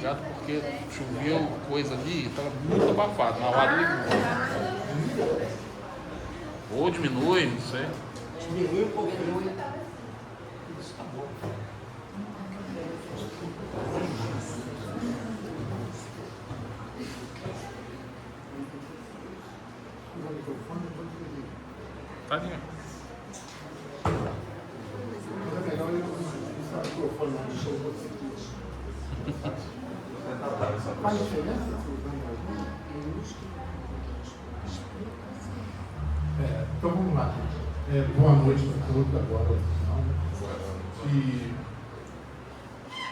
ligado? Porque choveu coisa ali, estava muito abafado. Na hora ligou. Ou diminui, não sei. Diminui um pouquinho. Isso tá bom. Tá ali. É melhor eu usar o microfone lá no show. Faz diferença? Então vamos lá, gente. Boa noite para todos agora no final, né? E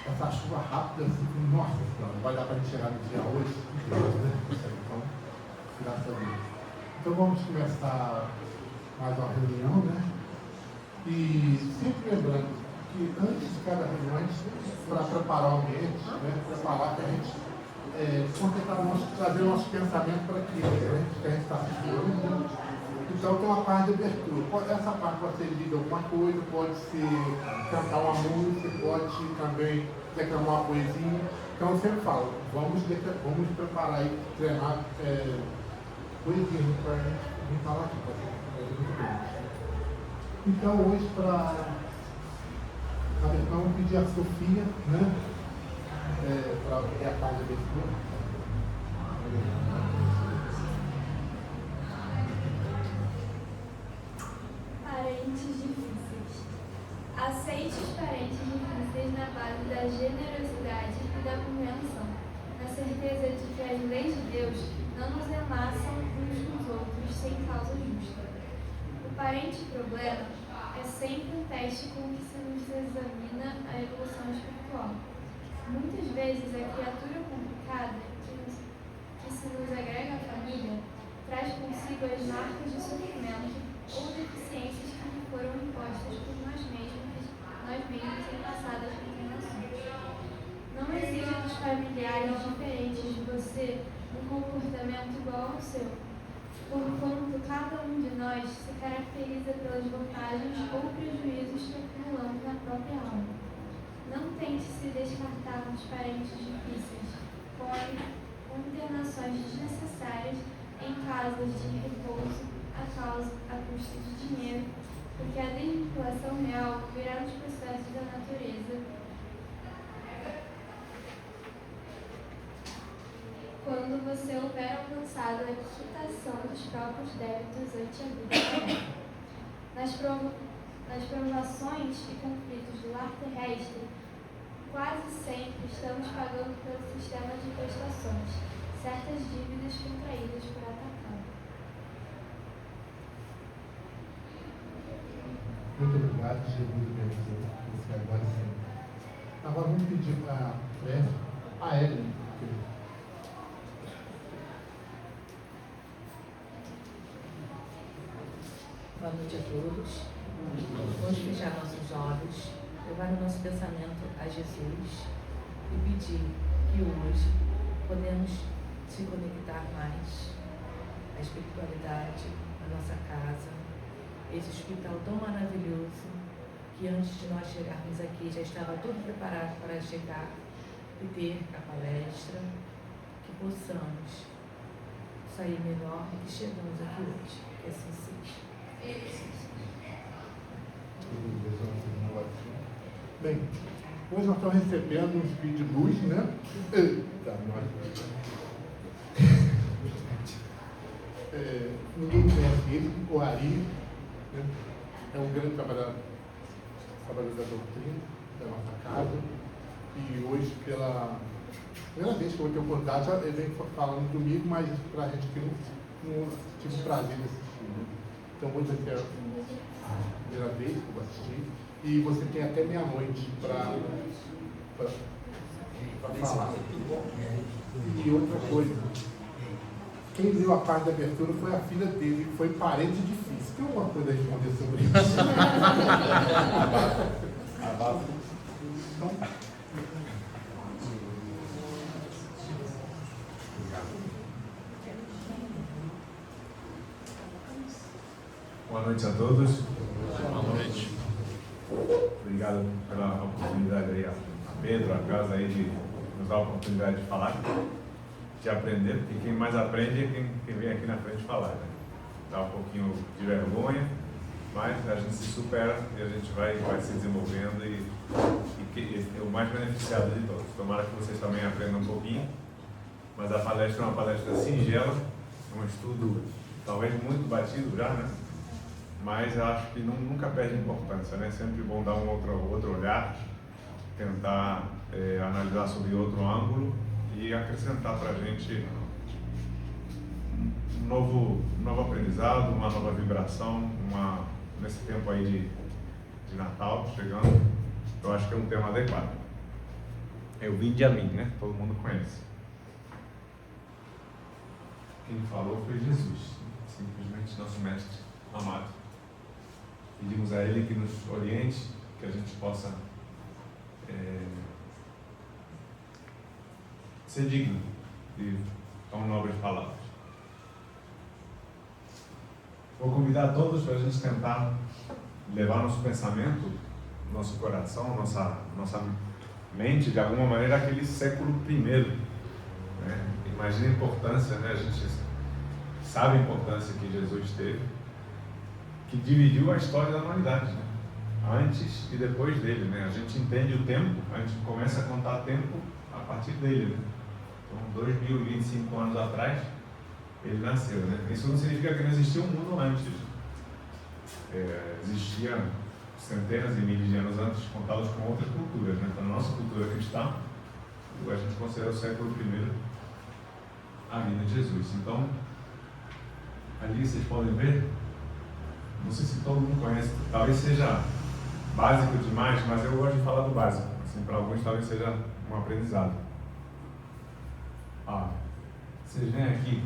essa chuva rápida, assim, nossa, não vai dar para a gente chegar no dia hoje, né? Então, graças a Deus. Então vamos começar mais uma reunião, né? E sempre lembrando que antes de cada reunião, para preparar o ambiente, né? Preparar para a gente concentrar trazer o nosso pensamento para aquilo que a gente está assistindo. Então tem uma parte de abertura. Essa parte pode ser lida alguma coisa, pode ser cantar uma música, pode também declamar uma poesia. Então eu sempre falo, vamos preparar e treinar poesia para a gente falar aqui, para ser muito bem. Então hoje para vamos pedir a Sofia, né? Para ter a parte de abertura. Parentes difíceis. Aceite os parentes difíceis na base da generosidade e da compreensão, na certeza de que as leis de Deus não nos enlaçam uns com os outros sem causa justa. O parente problema é sempre um teste com que se nos examina a evolução espiritual. Muitas vezes a criatura complicada que se nos agrega à família traz consigo as marcas de sofrimento ou deficiências que lhe foram impostas por nós mesmos em passadas encarnações. Não exija dos familiares diferentes de você um comportamento igual ao seu, porquanto cada um de nós se caracteriza pelas vantagens ou prejuízos que acumulamos na própria alma. Não tente se descartar dos parentes difíceis com internações desnecessárias em casas de repouso a custa de dinheiro, porque a desvinculação real virá nos processos da natureza quando você houver alcançado a quitação dos próprios débitos ante a vida terrena. Nas provações e conflitos do lar terrestre, quase sempre estamos pagando pelo sistema de prestações certas dívidas contraídas por atacado. Muito obrigado, Jesus, abençoe você agora e sempre. Agora vamos pedir para a Ellen. Boa noite a todos. Vamos fechar nossos olhos, levar o nosso pensamento a Jesus e pedir que hoje podemos se conectar mais à espiritualidade, à nossa casa, esse hospital tão maravilhoso que antes de nós chegarmos aqui já estava tudo preparado para chegar e ter a palestra, que possamos sair melhor e que chegamos aqui hoje. Que assim seja. Bem, hoje nós estamos recebendo um espírito de luz, né? Eita, nós. Ninguém conhece ele, o Ari, né? É um grande trabalhador da doutrina da nossa casa. E hoje, pela primeira vez que eu vou ter oportunidade, ele vem falando comigo, mas para a gente que não tive o prazer de assistir. Né? Então hoje aqui é a primeira vez que eu vou assistir. E você tem até meia-noite para falar. E outra coisa, quem leu a parte da abertura foi a filha dele, que foi parente difícil. Tem alguma coisa a responder sobre isso? Então, boa noite a todos. Boa noite. Obrigado pela oportunidade aí a Pedro, a casa aí de nos dá a oportunidade de falar, de aprender, porque quem mais aprende é quem vem aqui na frente falar, né? Dá um pouquinho de vergonha, mas a gente se supera e a gente vai se desenvolvendo e é o mais beneficiado de todos. Tomara que vocês também aprendam um pouquinho, mas a palestra é uma palestra singela, um estudo talvez muito batido já, né? Mas eu acho que nunca perde importância, né? Sempre bom dar um outro olhar, tentar analisar sob outro ângulo e acrescentar para a gente um novo aprendizado, uma nova vibração, nesse tempo aí de Natal chegando, eu acho que é um tema adequado. É o Vinde a mim, né? Todo mundo conhece. Quem falou foi Jesus, simplesmente nosso mestre amado. Pedimos a Ele que nos oriente, que a gente possa ser digno de tão nobres palavras. Vou convidar todos para a gente tentar levar nosso pensamento, nosso coração, nossa mente, de alguma maneira, àquele século I. Né? Imagina a importância, né? A gente sabe a importância que Jesus teve, que dividiu a história da humanidade, né? Antes e depois dele, né? A gente entende o tempo, a gente começa a contar tempo a partir dele, né? Então, 2025 anos atrás, ele nasceu, né? Isso não significa que não existia um mundo antes. Existia centenas e milhares de anos antes, contados com outras culturas, né? Então, na nossa cultura cristã, a gente considera o século I a vinda de Jesus. Então, ali vocês podem ver, não sei se todo mundo conhece, talvez seja básico demais, mas eu gosto de falar do básico. Assim, para alguns talvez seja um aprendizado. Vocês veem aqui,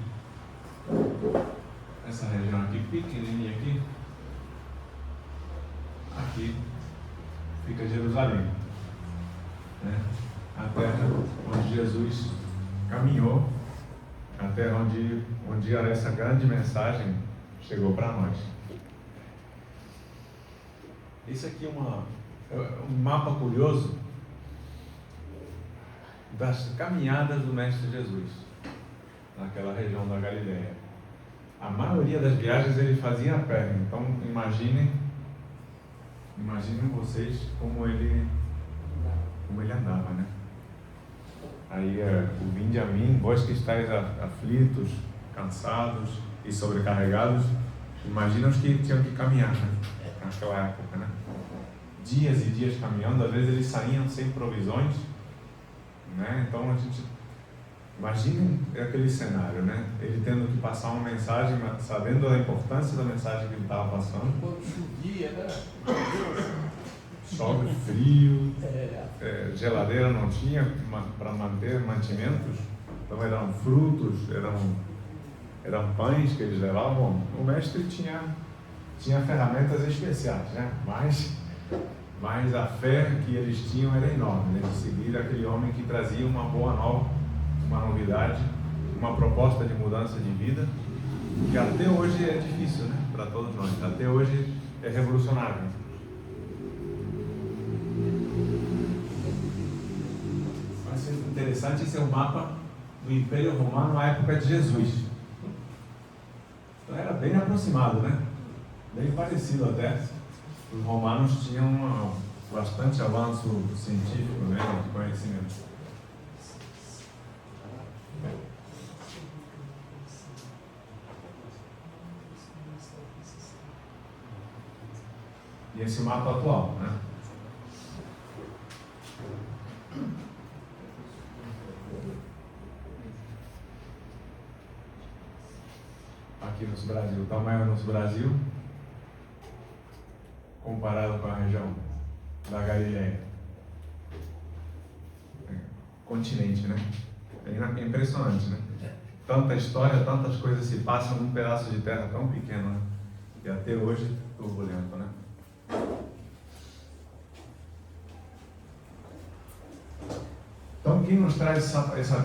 essa região aqui, pequenininha aqui, aqui fica Jerusalém, né? A terra onde Jesus caminhou, a terra onde essa grande mensagem chegou para nós. Esse aqui é um mapa curioso das caminhadas do Mestre Jesus naquela região da Galileia. A maioria das viagens ele fazia a pé, então imaginem vocês como ele andava, né? Aí o Vinde a mim, vós que estáis aflitos, cansados e sobrecarregados, imagina os que tinham que caminhar, né? Naquela época, né? Dias e dias caminhando, às vezes eles saíam sem provisões, né? Então a gente imagina aquele cenário, né? Ele tendo que passar uma mensagem, sabendo da importância da mensagem que ele estava passando. Quando chovia, né? Chove, frio, geladeira não tinha para manter mantimentos, então eram frutos, eram pães que eles levavam. O mestre tinha ferramentas especiais, né? Mas a fé que eles tinham era enorme, né? De seguir aquele homem que trazia uma boa nova, uma novidade, uma proposta de mudança de vida, que até hoje é difícil, né? Para todos nós, até hoje é revolucionário. Vai ser interessante, esse é o mapa do Império Romano na época de Jesus. Então era bem aproximado, né? Bem parecido até. Os romanos tinham bastante avanço científico, né? De conhecimento. E esse mapa atual, né? Aqui no Brasil, o tamanho do nosso Brasil, comparado com a região da Galileia. Continente, né? É impressionante, né? Tanta história, tantas coisas se passam num pedaço de terra tão pequeno, né? E até hoje turbulento, né? Então, quem nos traz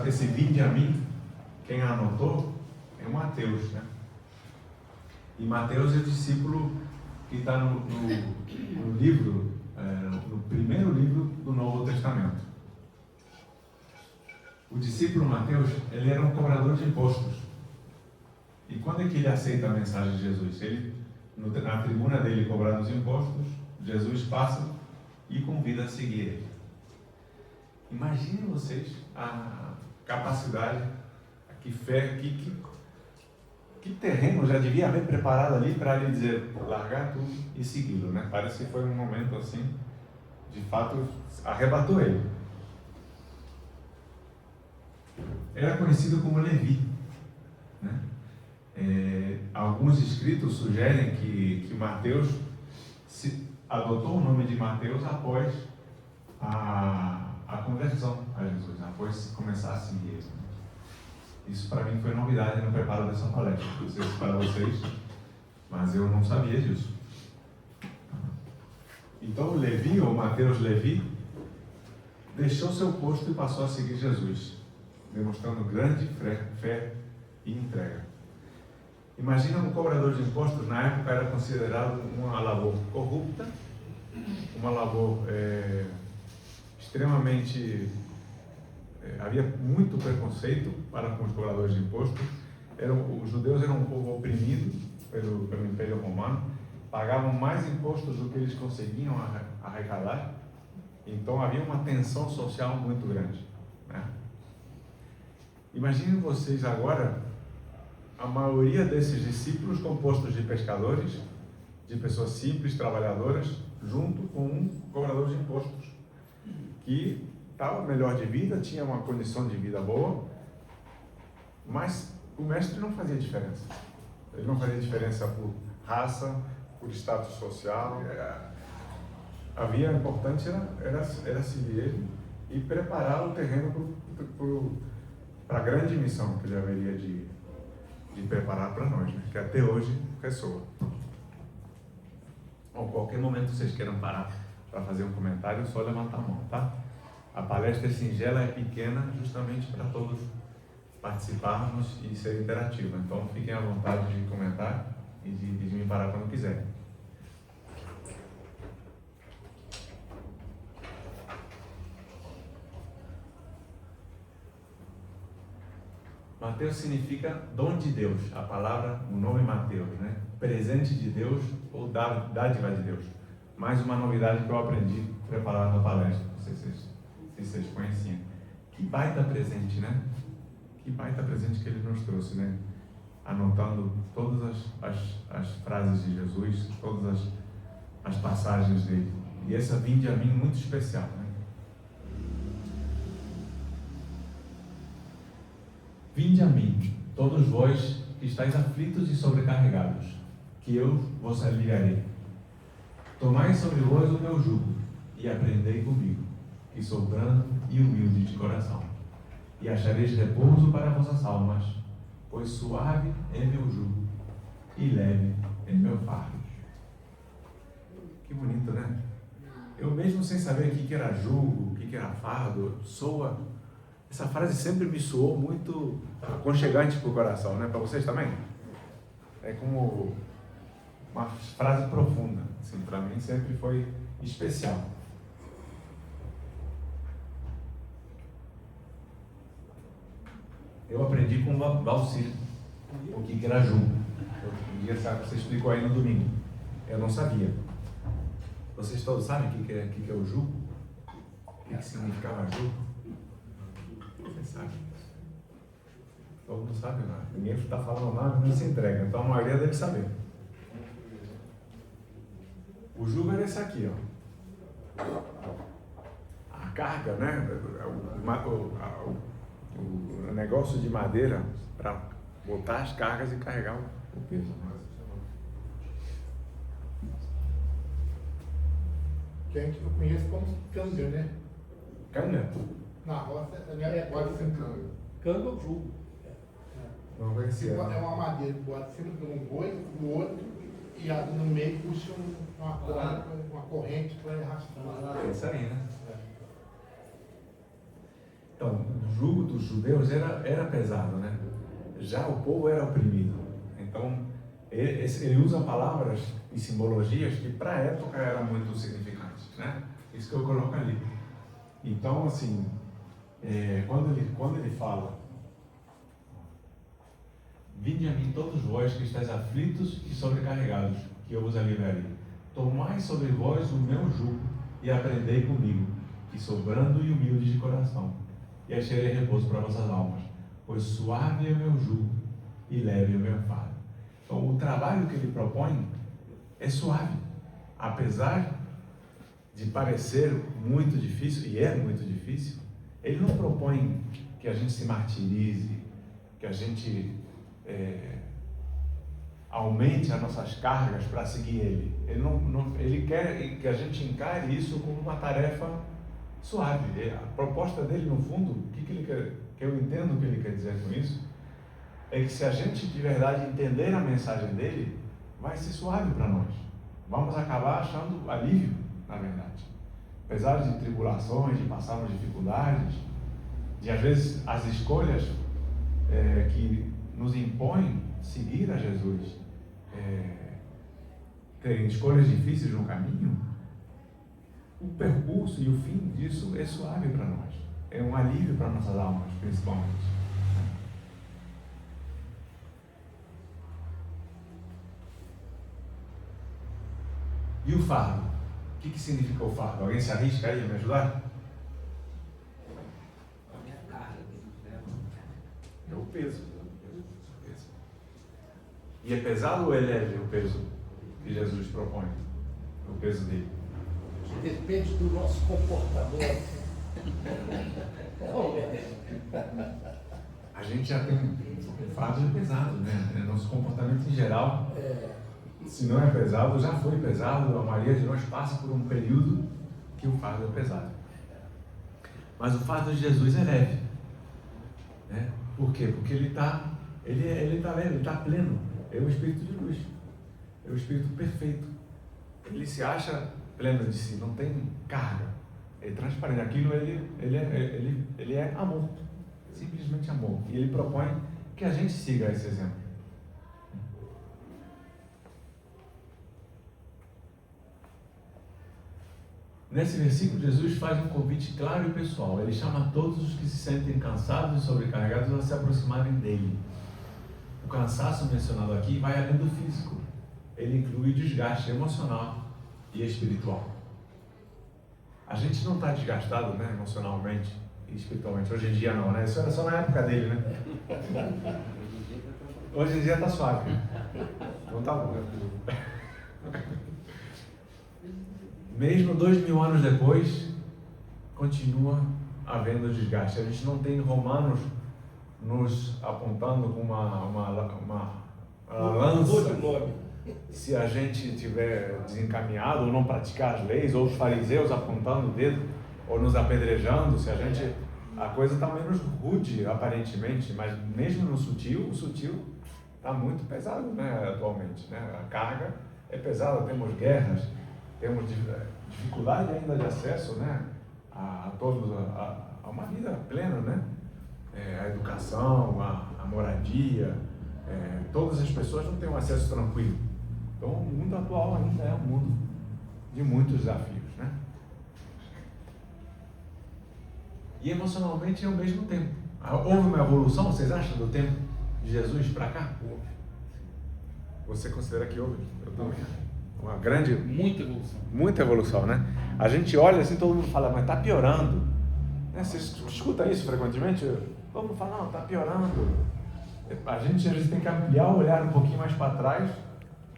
esse Vinde a mim, quem anotou, é o Mateus, né? E Mateus é o discípulo que está no livro, no primeiro livro do Novo Testamento. O discípulo Mateus, ele era um cobrador de impostos. E quando é que ele aceita a mensagem de Jesus? Ele, na tribuna dele cobrando os impostos, Jesus passa e convida a seguir ele. Imaginem vocês a capacidade, que fé, que terreno já devia haver preparado ali para ele dizer, largar tudo e segui-lo, né? Parece que foi um momento assim, de fato, arrebatou ele. Era conhecido como Levi, né? Alguns escritos sugerem que Mateus adotou o nome de Mateus após a conversão a Jesus, após começar a seguir ele. Isso para mim foi novidade no preparo dessa palestra. Não sei se para vocês, mas eu não sabia disso. Então Levi, ou Mateus Levi, deixou seu posto e passou a seguir Jesus, demonstrando grande fé e entrega. Imagina um cobrador de impostos, na época era considerado uma labor corrupta, uma labor extremamente... havia muito preconceito para com os cobradores de impostos. Os judeus eram um povo oprimido pelo Império Romano, pagavam mais impostos do que eles conseguiam arrecadar, então havia uma tensão social muito grande, né? Imaginem vocês agora a maioria desses discípulos compostos de pescadores, de pessoas simples, trabalhadoras, junto com um cobrador de impostos, que estava melhor de vida, tinha uma condição de vida boa, mas o mestre não fazia diferença. Ele não fazia diferença por raça, por status social. Havia, importante era seguir ele e preparar o terreno para a grande missão que ele haveria de preparar para nós, né? Que até hoje ressoa. Bom, qualquer momento vocês queiram parar para fazer um comentário, é só levantar a mão, tá? A palestra é singela, é pequena, justamente para todos participarmos e ser interativa. Então fiquem à vontade de comentar e de me parar quando quiserem. Mateus significa dom de Deus, a palavra, o nome Mateus, né? Presente de Deus ou dádiva de Deus. Mais uma novidade que eu aprendi preparando a palestra, não sei se vocês conheciam. Que baita presente, né? Que baita presente que ele nos trouxe, né? Anotando todas as frases de Jesus, todas as passagens dele. E essa vinde a mim muito especial, né? Vinde a mim, todos vós que estáis aflitos e sobrecarregados, que eu vos aliviarei. Tomai sobre vós o meu jugo e aprendei comigo, que sou brando e humilde de coração, e achareis repouso para vossas almas, pois suave é meu jugo e leve é meu fardo. Que bonito, né? Eu mesmo sem saber o que era jugo, o que era fardo, essa frase sempre me soou muito aconchegante para o coração, né? Para vocês também? É como uma frase profunda, assim, para mim sempre foi especial. Eu aprendi com o Valcir o que era jugo. Você explicou aí no domingo. Eu não sabia. Vocês todos sabem o que é o jugo? O que significava jugo? Você sabe? Todo mundo sabe, não. Ninguém está falando nada, não se entrega. Então a maioria deve saber. O jugo era esse aqui, ó. A carga, né? O negócio de madeira para botar as cargas e carregar o peso. Que a gente não conhece como canga, né? Canga? Na roça pode ser canga. Canga ou jugo? Não conhecia. É uma madeira que bota em cima de um boi, no outro, e no meio puxa uma corrente para arrastar. É isso aí, né? Então, o jugo dos judeus era pesado, né? Já o povo era oprimido. Então, ele usa palavras e simbologias que para a época eram muito significantes, né? Isso que eu coloco ali. Então, assim, quando ele fala: vinde a mim todos vós que estáis aflitos e sobrecarregados, que eu vos aliviarei. Tomai sobre vós o meu jugo e aprendei comigo, que sou brando e humilde de coração, e acharei repouso para vossas almas, pois suave é o meu jugo e leve é o meu fardo. Então, o trabalho que ele propõe é suave, apesar de parecer muito difícil, e é muito difícil. Ele não propõe que a gente se martirize, que a gente aumente as nossas cargas para seguir ele. Ele quer que a gente encare isso como uma tarefa suave. A proposta dele, no fundo, o que ele quer, que eu entendo o que ele quer dizer com isso, é que se a gente de verdade entender a mensagem dele, vai ser suave para nós. Vamos acabar achando alívio, na verdade. Apesar de tribulações, de passarmos dificuldades, de às vezes as escolhas que nos impõem seguir a Jesus, terem escolhas difíceis no caminho, o percurso e o fim disso é suave para nós. É um alívio para nossas almas, principalmente. E o fardo? O que significa o fardo? Alguém se arrisca aí a me ajudar? A minha carga, né? É o peso. E é pesado ou é leve o peso que Jesus propõe? O peso dele? Depende do nosso comportamento. A gente já tem um fardo pesado, né? Nosso comportamento em geral, se não é pesado, já foi pesado. A maioria de nós passa por um período que o fardo é pesado. Mas o fardo de Jesus é leve, né? Por quê? Porque ele está leve, ele está pleno. É o Espírito de luz, é o Espírito perfeito. Ele se acha pleno de si, não tem carga, é transparente. Aquilo ele é amor, simplesmente amor. E ele propõe que a gente siga esse exemplo. Nesse versículo, Jesus faz um convite claro e pessoal. Ele chama todos os que se sentem cansados e sobrecarregados a se aproximarem dele. O cansaço mencionado aqui vai além do físico. Ele inclui desgaste emocional e espiritual. A gente não está desgastado, né, emocionalmente e espiritualmente. Hoje em dia não, né? Isso era só na época dele, né? Hoje em dia está suave. Não está bom. Mesmo 2000 anos depois, continua havendo desgaste. A gente não tem Romanos nos apontando com uma lança se a gente estiver desencaminhado ou não praticar as leis, ou os fariseus apontando o dedo ou nos apedrejando, se a coisa está menos rude aparentemente, mas mesmo no sutil, o sutil está muito pesado, né, atualmente, né? A carga é pesada, temos guerras, temos dificuldade ainda de acesso, né, a uma vida plena, né? A educação, a moradia, todas as pessoas não têm um acesso tranquilo. Então o mundo atual ainda é um mundo de muitos desafios, né? E emocionalmente é ao mesmo tempo. Houve uma evolução, vocês acham, do tempo de Jesus para cá? Você considera que houve? Eu também. Uma grande... Muita evolução. Muita evolução, né? A gente olha assim, todo mundo fala, mas está piorando. Né? Você escuta isso frequentemente? Todo mundo fala, não, está piorando. A gente às vezes tem que ampliar o olhar um pouquinho mais para trás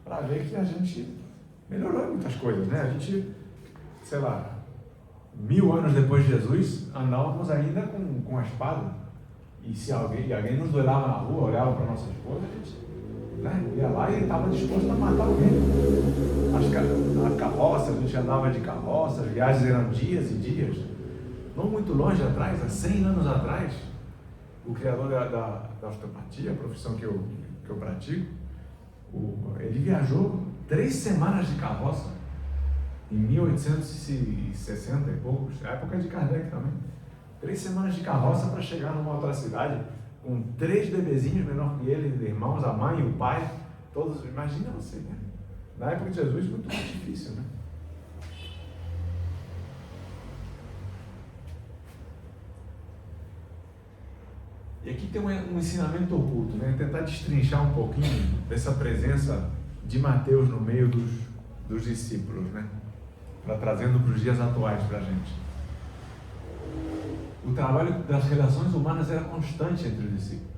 para ver que a gente melhorou em muitas coisas, né? A gente, sei lá, 1000 anos depois de Jesus, andávamos ainda com a espada. E se alguém nos duelava na rua, olhava para nossa esposa, a gente, né, ia lá e estava disposto a matar alguém. A carroça, a gente andava de carroça, as viagens eram dias e dias. Não muito longe atrás, há 100 anos atrás, o criador da osteopatia, a profissão que eu pratico, ele viajou 3 semanas de carroça, em 1860 e poucos, época de Kardec também. 3 semanas de carroça para chegar numa outra cidade, com 3 bebezinhos menor que ele, irmãos, a mãe e o pai, todos, imagina você, né? Na época de Jesus, muito mais difícil, né? E aqui tem um ensinamento oculto, né? Tentar destrinchar um pouquinho dessa presença de Mateus no meio dos discípulos, né? Trazendo para os dias atuais para a gente. O trabalho das relações humanas era constante entre os discípulos,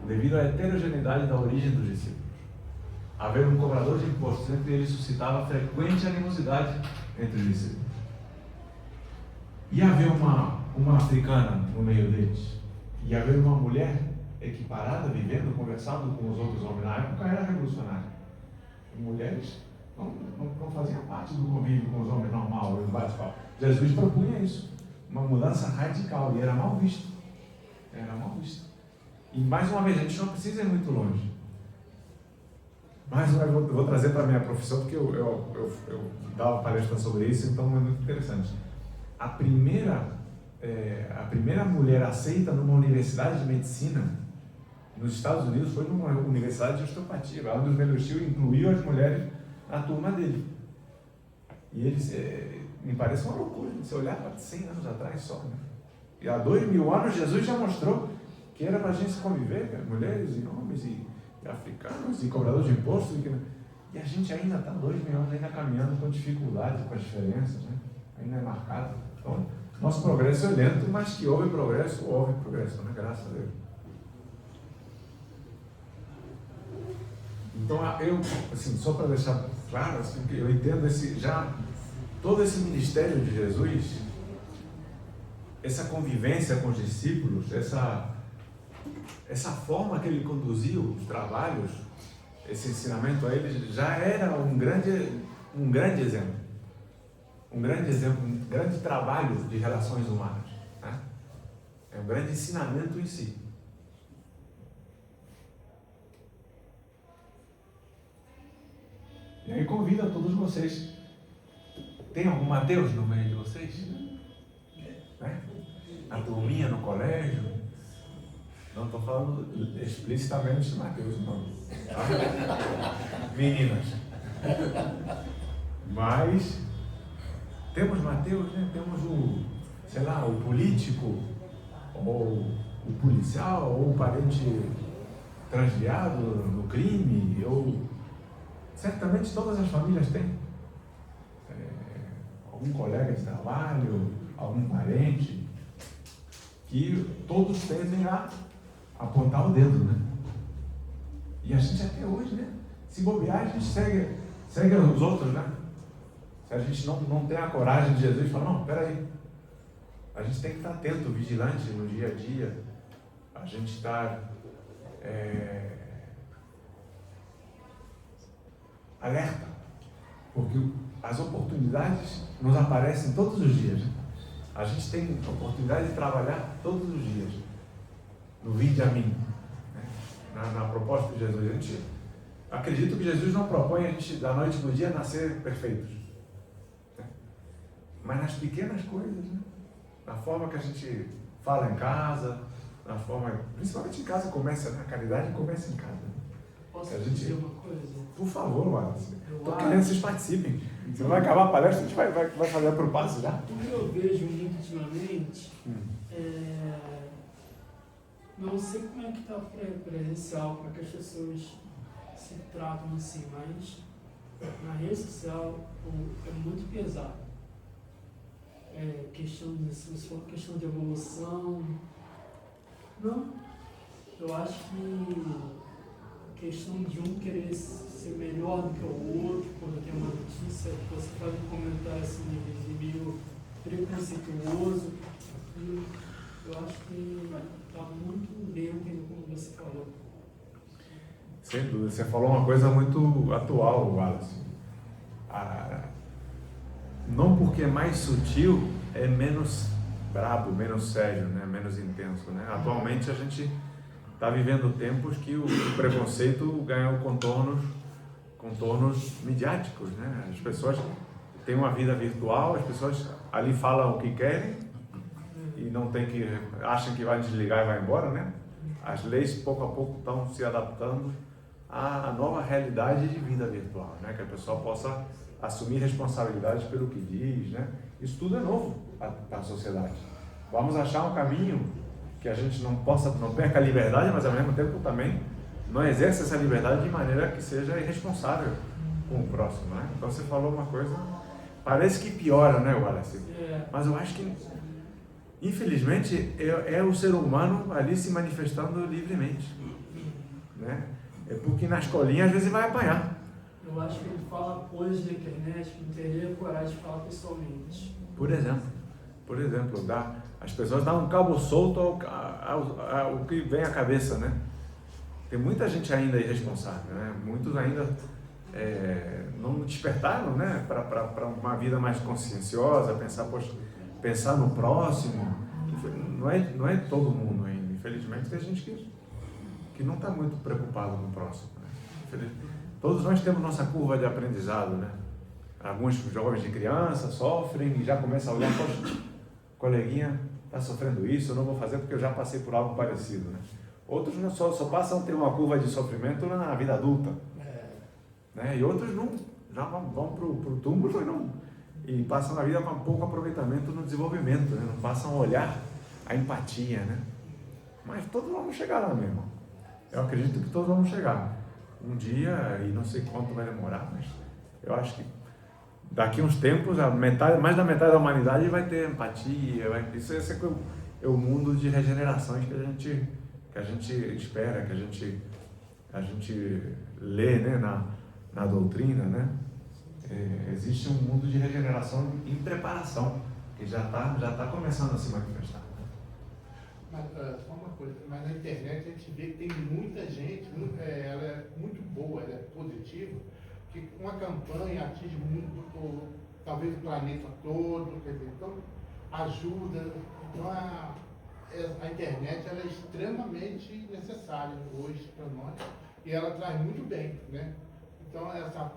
devido à heterogeneidade da origem dos discípulos. Haver um cobrador de impostos entre eles suscitava frequente animosidade entre os discípulos. E haver uma africana no meio deles, e haver uma mulher equiparada, vivendo, conversando com os outros homens. Na época era revolucionário. Mulheres não faziam parte do convívio com os homens normal, do bate-papo. Jesus propunha isso, uma mudança radical, e era mal visto. Era mal visto. E mais uma vez, a gente não precisa ir muito longe. Mais uma vez, eu vou trazer para a minha profissão, porque eu dava palestra sobre isso, então é muito interessante. A primeira mulher aceita numa universidade de medicina nos Estados Unidos foi numa universidade de osteopatia. Lá dos Meluchil incluiu as mulheres na turma dele. E eles, me parece uma loucura, se olhar para 100 anos atrás só, né? E há 2000 anos Jesus já mostrou que era para a gente conviver, mulheres e homens e africanos e cobradores de impostos. E a gente ainda está 2000 anos ainda caminhando com dificuldade, com as diferenças, né? Ainda é marcado. Então, nosso progresso é lento, mas que houve progresso, né? Graças a Deus. Então, eu, assim, só para deixar claro, assim, que eu entendo todo esse ministério de Jesus, essa convivência com os discípulos, essa forma que ele conduziu os trabalhos, esse ensinamento a eles, já era um grande exemplo. Um grande trabalho de relações humanas, né? É um grande ensinamento em si. E aí convido a todos vocês. Tem algum Mateus no meio de vocês? Né? Na turminha, no colégio? Não estou falando explicitamente de Mateus, não. Meninas. Mas temos Mateus, né? Temos o político, ou o policial, ou o parente transviado no crime, ou certamente todas as famílias têm. Algum colega de trabalho, algum parente, que todos tendem a apontar o dedo, né? E a gente até hoje, né? Se bobear, a gente segue os outros, né? Se a gente não tem a coragem de Jesus, fala, não, peraí. A gente tem que estar atento, vigilante no dia a dia. A gente estar alerta. Porque as oportunidades nos aparecem todos os dias. Né? A gente tem a oportunidade de trabalhar todos os dias. No vinde a mim. Né? Na proposta de Jesus. Acredito que Jesus não propõe a gente, da noite para o dia, nascer perfeitos. Né? Mas nas pequenas coisas, né? Na forma que a gente fala em casa, na forma, principalmente em casa, a caridade começa em casa. Posso dizer uma coisa? Por favor, Wallace. Estou querendo que vocês participem. Você vai acabar a palestra, a gente vai fazer por passo já. O que eu vejo muito ultimamente, não sei como é que está presencial, como é que as pessoas se tratam assim, mas na rede social é muito pesado. Questão de evolução. Não, eu acho que questão de um querer ser melhor do que o outro, quando tem uma notícia, você faz um comentário assim, meio preconceituoso. E eu acho que está muito lento, como você falou. Sem dúvida, você falou uma coisa muito atual, Wallace. Não porque é mais sutil, é menos brabo, menos sério, né? Menos intenso. Né? Atualmente a gente está vivendo tempos que o preconceito ganha contornos midiáticos. Né? As pessoas têm uma vida virtual, as pessoas ali falam o que querem e acham que vai desligar e vai embora. Né? As leis pouco a pouco estão se adaptando à nova realidade de vida virtual, né? Que a pessoa possa assumir responsabilidade pelo que diz, né? Isso tudo é novo para a sociedade. Vamos achar um caminho que a gente não perca a liberdade, mas ao mesmo tempo também não exerça essa liberdade de maneira que seja irresponsável com o próximo, né? Então você falou uma coisa, parece que piora, né, Wallace? Mas eu acho que, infelizmente, é o ser humano ali se manifestando livremente, né? É porque na escolinha às vezes vai apanhar. Eu acho que ele fala coisas na internet que não teria coragem de falar pessoalmente. Por exemplo, as pessoas dão um cabo solto ao que vem à cabeça, né? Tem muita gente ainda irresponsável, né? Muitos ainda não despertaram, né? Para uma vida mais conscienciosa, pensar no próximo. Não é todo mundo ainda. Infelizmente tem gente que não está muito preocupado no próximo, né? Todos nós temos nossa curva de aprendizado, né? Alguns jovens de criança sofrem e já começam a olhar, poxa, coleguinha está sofrendo isso, eu não vou fazer porque eu já passei por algo parecido, né? Outros só passam a ter uma curva de sofrimento na vida adulta, né? E outros não, já vão para o túmulo e passam a vida com pouco aproveitamento no desenvolvimento, né? Não passam a olhar a empatia, né? Mas todos vamos chegar lá mesmo. Eu acredito que todos vamos chegar. Um dia, e não sei quanto vai demorar, mas eu acho que daqui a uns tempos, mais da metade da humanidade vai ter empatia. Isso é o mundo de regenerações que a gente espera, que a gente lê, né, na doutrina, né? Existe um mundo de regeneração em preparação, que já tá começando a se manifestar. Mas, só uma coisa, mas na internet a gente vê que tem muita gente, ela é muito boa, ela é positiva, que uma campanha atinge muito, talvez o planeta todo, quer dizer, então ajuda. Então a internet ela é extremamente necessária hoje para nós e ela traz muito bem, né? Então essa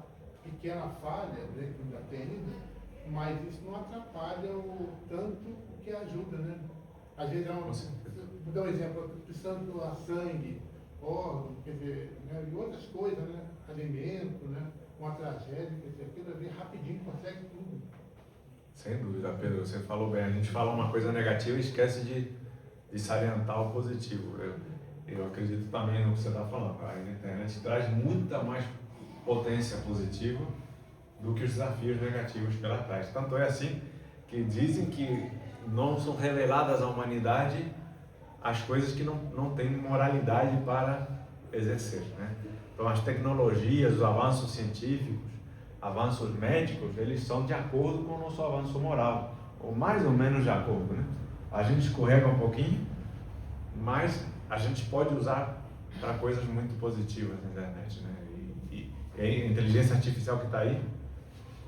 pequena falha, né, que ainda tem, mas isso não atrapalha tanto o que ajuda, né? Às vezes vou dar um exemplo, precisando doar sangue, órgão, quer dizer, né, e outras coisas, né? Alimento, né? Uma tragédia, quer dizer, aquilo ali rapidinho consegue tudo. Sem dúvida, Pedro, você falou bem. A gente fala uma coisa negativa e esquece de salientar o positivo. Eu acredito também no que você está falando. A internet traz muita mais potência positiva do que os desafios negativos que ela traz. Tanto é assim que dizem que não são reveladas à humanidade as coisas que não têm moralidade para exercer, né? Então as tecnologias, os avanços científicos, avanços médicos, eles são de acordo com o nosso avanço moral, ou mais ou menos de acordo, né? A gente escorrega um pouquinho, mas a gente pode usar para coisas muito positivas na internet, né? E a inteligência artificial que está aí,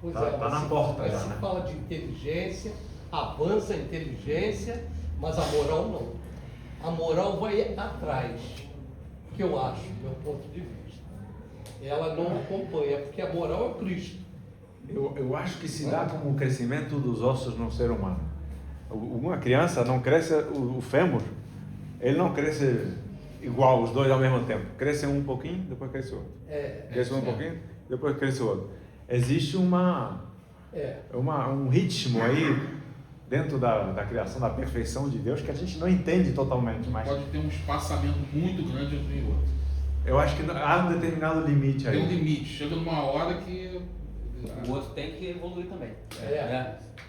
está na porta já, se né? fala de inteligência, avança a inteligência, mas a moral não. A moral vai atrás, que eu acho, do meu ponto de vista. Ela não acompanha, porque a moral é Cristo. Eu acho que se dá como o crescimento dos ossos no ser humano. Uma criança não cresce, o fêmur, ele não cresce igual os dois ao mesmo tempo. Cresce um pouquinho, depois cresce o outro. Cresce um pouquinho, depois cresce o outro. Existe um ritmo aí dentro da criação, da perfeição de Deus, que a gente não entende totalmente, mas Pode ter um espaçamento muito grande entre um e outro. eu acho que há um determinado limite aí. Tem um limite, chega numa hora que O outro tem que evoluir também.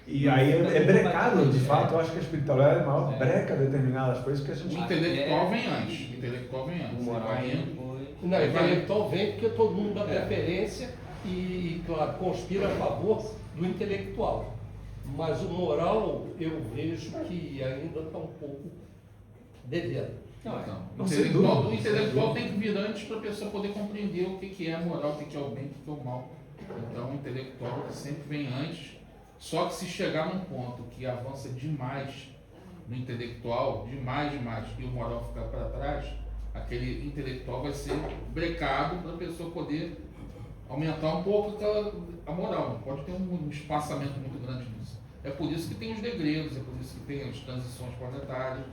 E aí é brecado, de fato, eu acho que a espiritualidade é a maior breca determinadas coisas que a o gente... intelectual vem antes. O intelectual vem antes. O moral Vai indo. depois. Não, o intelectual vem porque todo mundo dá preferência e, claro, conspira a favor do intelectual. Mas o moral, eu vejo que ainda está um pouco devendo. O intelectual tem que vir antes para a pessoa poder compreender o que é a moral, o que é o bem, o que é o mal. Então o intelectual sempre vem antes, só que se chegar num ponto que avança demais no intelectual, demais, e o moral ficar para trás, aquele intelectual vai ser brecado para a pessoa poder aumentar um pouco a moral. Não pode ter um espaçamento muito grande nisso. É por isso que tem os degredos, é por isso que tem as transições planetárias,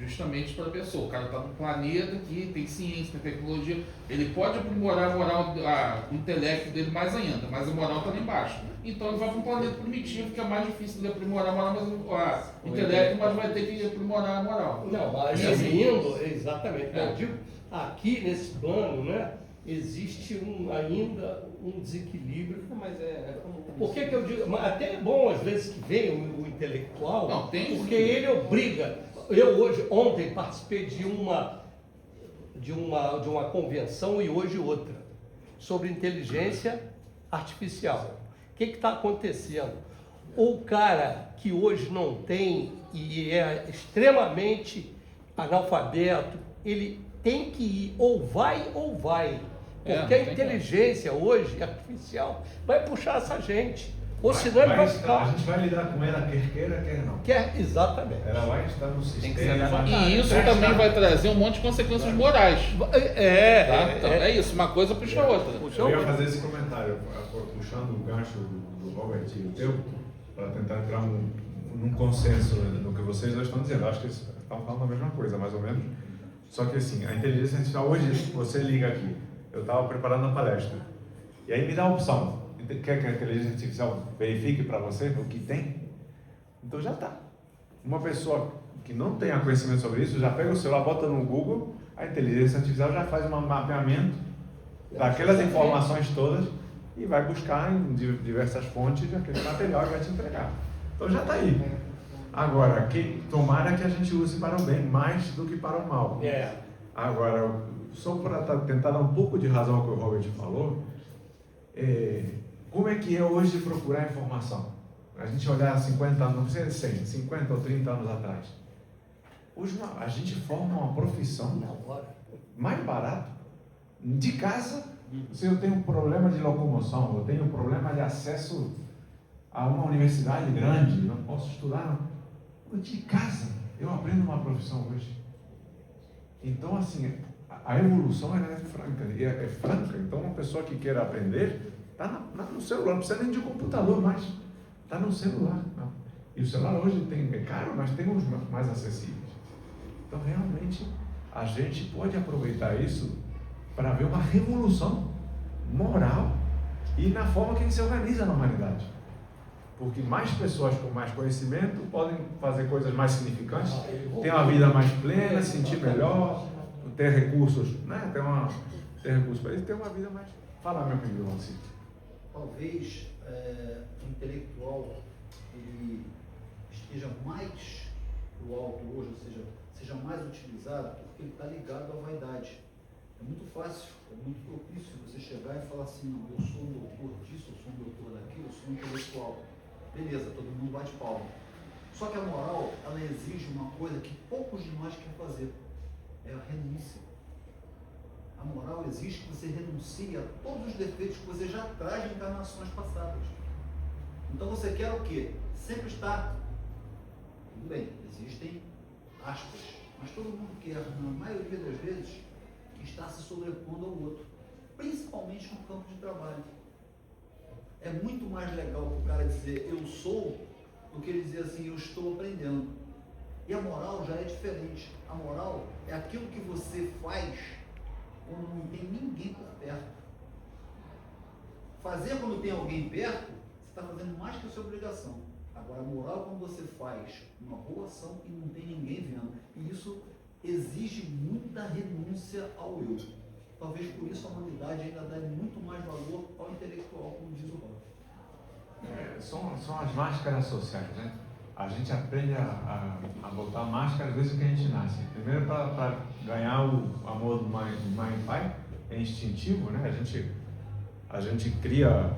justamente para a pessoa. O cara está num planeta que tem ciência, tem tecnologia, ele pode aprimorar a moral, o intelecto dele mais ainda, mas a moral está lá embaixo. Então ele vai para um planeta primitivo, que é mais difícil de aprimorar a moral, mas o intelecto, mas vai ter que aprimorar a moral. Não, mas exatamente. Eu digo, aqui nesse plano, né, existe ainda um desequilíbrio. Mas Por que eu digo? Mas até é bom às vezes que venha o intelectual, Não, tem porque sim. ele obriga. Ontem participei de uma convenção e hoje outra sobre inteligência artificial. O que está acontecendo? O cara que hoje não tem e é extremamente analfabeto, ele tem que ir, ou vai. Porque a inteligência hoje, artificial, vai puxar essa gente. Ou senão ele vai A ficar. gente vai lidar com ela, quer queira, quer não. Exatamente. Ela vai estar no Tem que se sistema. adaptar. E isso também vai trazer um monte de consequências morais. Tá? Então, é isso, uma coisa puxa a outra. Eu ia fazer esse comentário, puxando o gancho do Robert e o teu, para tentar entrar num consenso no que vocês dois estão dizendo. Acho que eles estão falando a mesma coisa, mais ou menos. Só que assim, a inteligência artificial, hoje você liga aqui, eu estava preparando a palestra, e aí me dá a opção. Quer que a inteligência artificial verifique para você o que tem? Então já está. Uma pessoa que não tenha conhecimento sobre isso, já pega o celular, bota no Google, a inteligência artificial já faz um mapeamento daquelas informações todas e vai buscar em diversas fontes aquele material e vai te entregar. Então já está aí. Agora, tomara que a gente use para o bem mais do que para o mal. Agora, só para tentar dar um pouco de razão ao que o Robert falou, como é que é hoje procurar informação? A gente olhar 50 anos, não precisa ser 100, 50 ou 30 anos atrás. Hoje a gente forma uma profissão mais barata. De casa, se eu tenho um problema de locomoção, eu tenho um problema de acesso a uma universidade grande, não posso estudar, não. De casa, eu aprendo uma profissão hoje. Então, assim, a evolução ela é franca. Então, uma pessoa que queira aprender, está no celular, não precisa nem de computador mais, está no celular. Não. E o celular hoje é caro, mas tem uns mais acessíveis. Então, realmente, a gente pode aproveitar isso para ver uma revolução moral e na forma que a gente se organiza na humanidade. Porque mais pessoas com mais conhecimento podem fazer coisas mais significantes, ter uma vida mais plena, se sentir melhor, ter recursos, né? Ter recursos para isso, ter uma vida mais... Fala, meu amigo Lancito. Talvez o intelectual ele esteja mais pro alto hoje, ou seja, seja mais utilizado porque ele está ligado à vaidade. É muito fácil, é muito propício você chegar e falar assim, não, eu sou um doutor disso, eu sou um doutor daquilo, eu sou um intelectual. Beleza, todo mundo bate palma. Só que a moral, ela exige uma coisa que poucos de nós querem fazer, é a renúncia. A moral exige que você renuncie a todos os defeitos que você já traz de encarnações passadas. Então você quer o quê? Sempre estar. Tudo bem, existem aspas, mas todo mundo quer, na maioria das vezes, que está se sobrepondo ao outro, principalmente no campo de trabalho. É muito mais legal para o cara dizer eu sou, do que ele dizer assim, eu estou aprendendo. E a moral já é diferente. A moral é aquilo que você faz quando não tem ninguém por perto. Fazer quando tem alguém perto, você está fazendo mais que a sua obrigação. Agora, a moral é quando você faz uma boa ação e não tem ninguém vendo. E isso exige muita renúncia ao eu. Talvez por isso a humanidade ainda dá muito mais valor ao intelectual, como diz o Robert. São as máscaras sociais, né? A gente aprende a botar máscaras desde que a gente nasce. Primeiro, para ganhar o amor de mãe e pai, é instintivo, né? A gente cria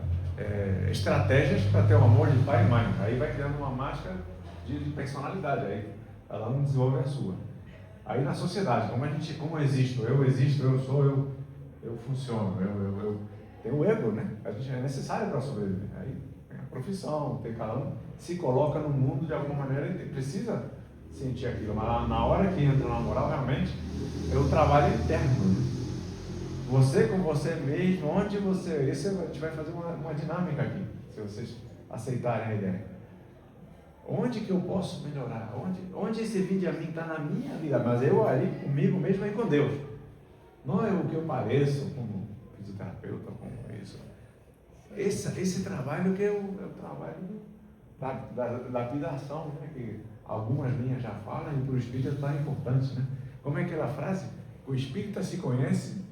estratégias para ter o amor de pai e mãe. Aí vai criando uma máscara de personalidade. Aí cada um desenvolve a sua. Aí na sociedade, como eu existo, eu sou, eu funciono, eu tenho o ego, né? A gente é necessário para sobreviver. Aí tem a profissão, tem cada um se coloca no mundo de alguma maneira e precisa sentir aquilo. Mas na hora que entra na moral, realmente, é o trabalho interno. Né? Você com você mesmo, onde você... Isso a gente vai fazer uma dinâmica aqui, se vocês aceitarem a ideia. Onde que eu posso melhorar? Onde esse vinde a mim está na minha vida? Mas eu ali comigo mesmo e com Deus. Não é o que eu pareço como fisioterapeuta, como isso. Esse trabalho que é o trabalho da lapidação, né? Que algumas linhas já falam e para o espírito é tão importante, né? Como é aquela frase? O espírita se conhece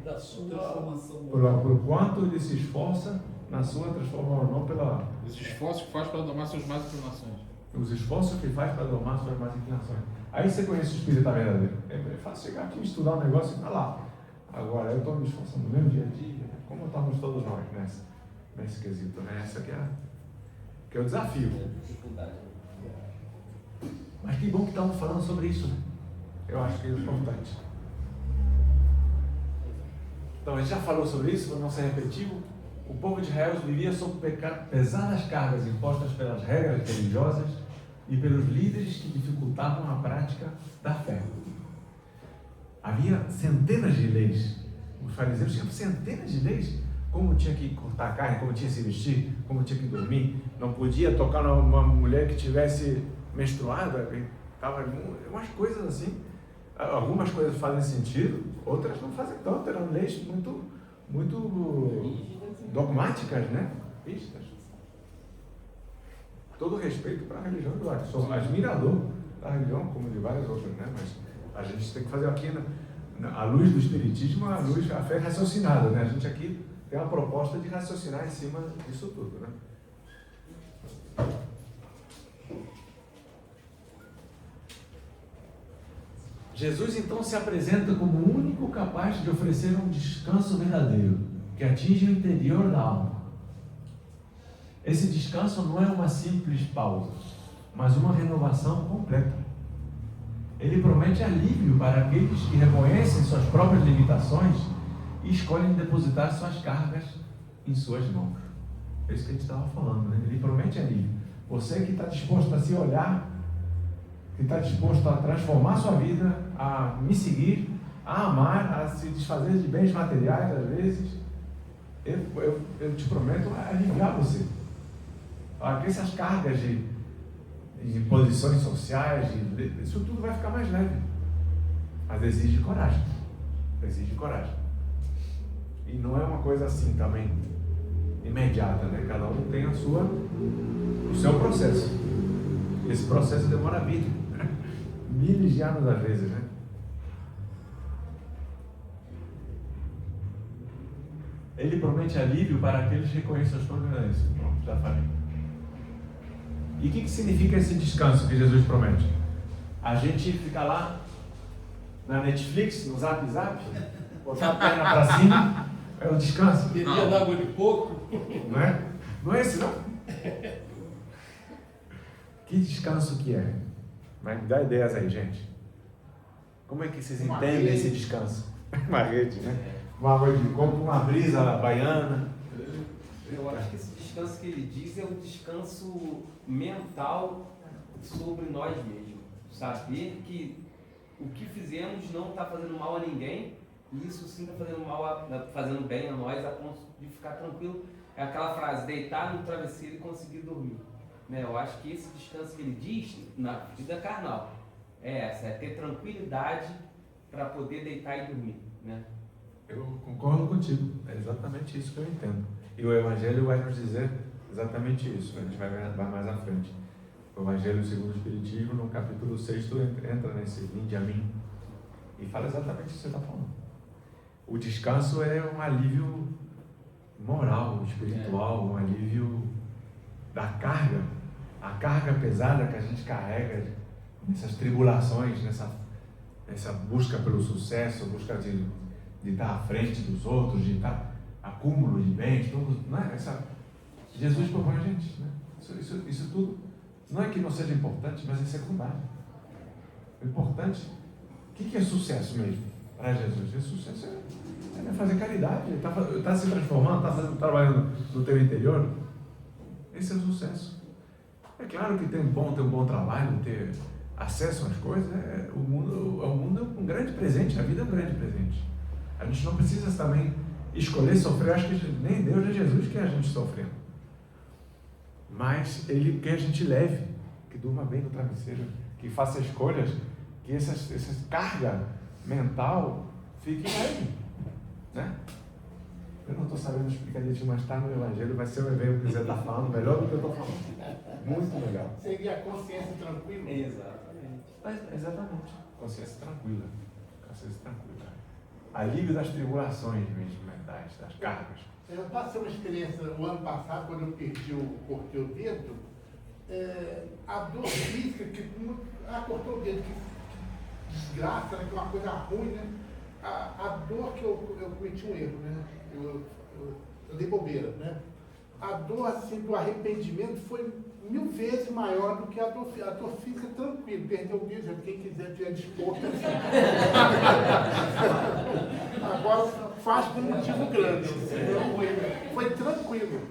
Da sua transformação. por quanto ele se esforça na sua transformação, não pela... Os esforços que faz para domar suas más inclinações. Os esforços que faz para domar suas más inclinações. Aí você conhece o espírito verdadeiro. É fácil chegar aqui, estudar um negócio e falar. Agora, eu estou me esforçando no meu dia a dia, como estamos todos nós nesse quesito, né? Esse aqui que é o desafio. Mas que bom que estamos falando sobre isso, né? Eu acho que é importante. Então, a gente já falou sobre isso, para não ser repetitivo. O povo de Israel vivia sob pesadas cargas impostas pelas regras religiosas e pelos líderes que dificultavam a prática da fé. Havia centenas de leis. Os fariseus tinham centenas de leis. Como tinha que cortar a carne, como tinha que se vestir, como tinha que dormir. Não podia tocar numa mulher que tivesse menstruada. Umas coisas assim. Algumas coisas fazem sentido, outras não fazem tanto. Eram leis muito dogmáticas, né? Rígidas. Todo respeito para a religião do lar. Sou admirador da religião, como de várias outras, né? Mas a gente tem que fazer aqui, à luz do espiritismo, a fé raciocinada, né? A gente aqui tem uma proposta de raciocinar em cima disso tudo, né? Jesus então se apresenta como o único capaz de oferecer um descanso verdadeiro, que atinge o interior da alma. Esse descanso não é uma simples pausa, mas uma renovação completa. Ele promete alívio para aqueles que reconhecem suas próprias limitações e escolhem depositar suas cargas em suas mãos. É isso que a gente estava falando, né? Ele promete alívio. Você que está disposto a se olhar, que está disposto a transformar sua vida, a me seguir, a amar, a se desfazer de bens materiais, às vezes, eu te prometo aliviar você. Porque essas cargas de posições sociais, isso tudo vai ficar mais leve. Mas exige coragem. Exige coragem. E não é uma coisa assim também, imediata, né? Cada um tem o seu processo. Esse processo demora milhares de anos às vezes, né? Ele promete alívio para aqueles que reconhecem as próprias limitações. Pronto, já falei. E o que significa esse descanso que Jesus promete? A gente fica lá na Netflix, no Zap, botar a perna para cima, é o descanso. Bebia d'água de coco. Não é? Não é esse, não? Que descanso que é? Mas dá ideias aí, gente. Como é que vocês entendem esse descanso? Uma rede, né? Uma rede, como uma brisa baiana. Eu acho que esse descanso que ele diz é um descanso mental sobre nós mesmos. Saber que o que fizemos não está fazendo mal a ninguém, e isso sim está fazendo bem a nós, a ponto de ficar tranquilo. É aquela frase, deitar no travesseiro e conseguir dormir. Né? Eu acho que esse descanso que ele diz na vida carnal é ter tranquilidade para poder deitar e dormir. Né? Eu concordo contigo, é exatamente isso que eu entendo. E o Evangelho vai nos dizer exatamente isso, a gente vai mais à frente. O Evangelho segundo o Espiritismo, no capítulo 6, entra nesse vinde a mim e fala exatamente o que você está falando. O descanso é um alívio moral, espiritual, um alívio da carga, a carga pesada que a gente carrega nessas tribulações, nessa busca pelo sucesso, busca de estar à frente dos outros, de estar acúmulo de bens, tudo, não é? Jesus propõe a gente, né? Isso tudo não é que não seja importante, mas é secundário. O importante, o que é sucesso mesmo para Jesus? Sucesso é fazer caridade, está se transformando, está trabalhando no teu interior. Esse é o sucesso. É claro que ter um bom trabalho, ter acesso às coisas, o mundo é um grande presente, a vida é um grande presente. A gente não precisa também escolher sofrer, acho que nem Deus nem Jesus quer a gente sofrendo. mas ele quer a gente leve, que durma bem no travesseiro, que faça escolhas, que essa carga mental fique leve, né? Eu não estou sabendo explicar direitinho, mas está no Evangelho, vai ser o evento que você está falando, melhor do que eu estou falando. Muito legal. Seria a consciência tranquila. Exatamente. Exatamente. Consciência tranquila. Consciência tranquila. Alívio das tribulações mesmo, mentais, das cargas. Eu passei uma experiência o ano passado, quando eu cortei o dedo, a dor física, cortou o dedo, que desgraça, né, que é uma coisa ruim, né? A dor que eu cometi um erro, né? Eu dei bobeira, né? A dor assim, do arrependimento foi 1000 vezes maior do que a dor física, tranquilo. Perdeu o dedo, quem quiser tiver disposto. Agora faz por um motivo grande. Foi tranquilo.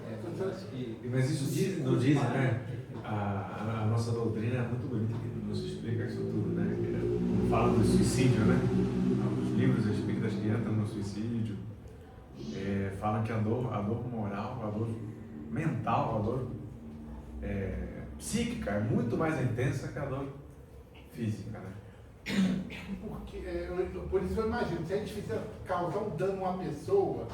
Mas isso não dizem, né? A nossa doutrina é muito bonita, que nos explica isso tudo, né? Fala do suicídio, né? Os livros espíritas que entram no suicídio, falam que a dor moral, a dor mental, a dor psíquica é muito mais intensa que a dor física, né? Porque, por isso eu imagino, se a gente fizer causar um dano a uma pessoa,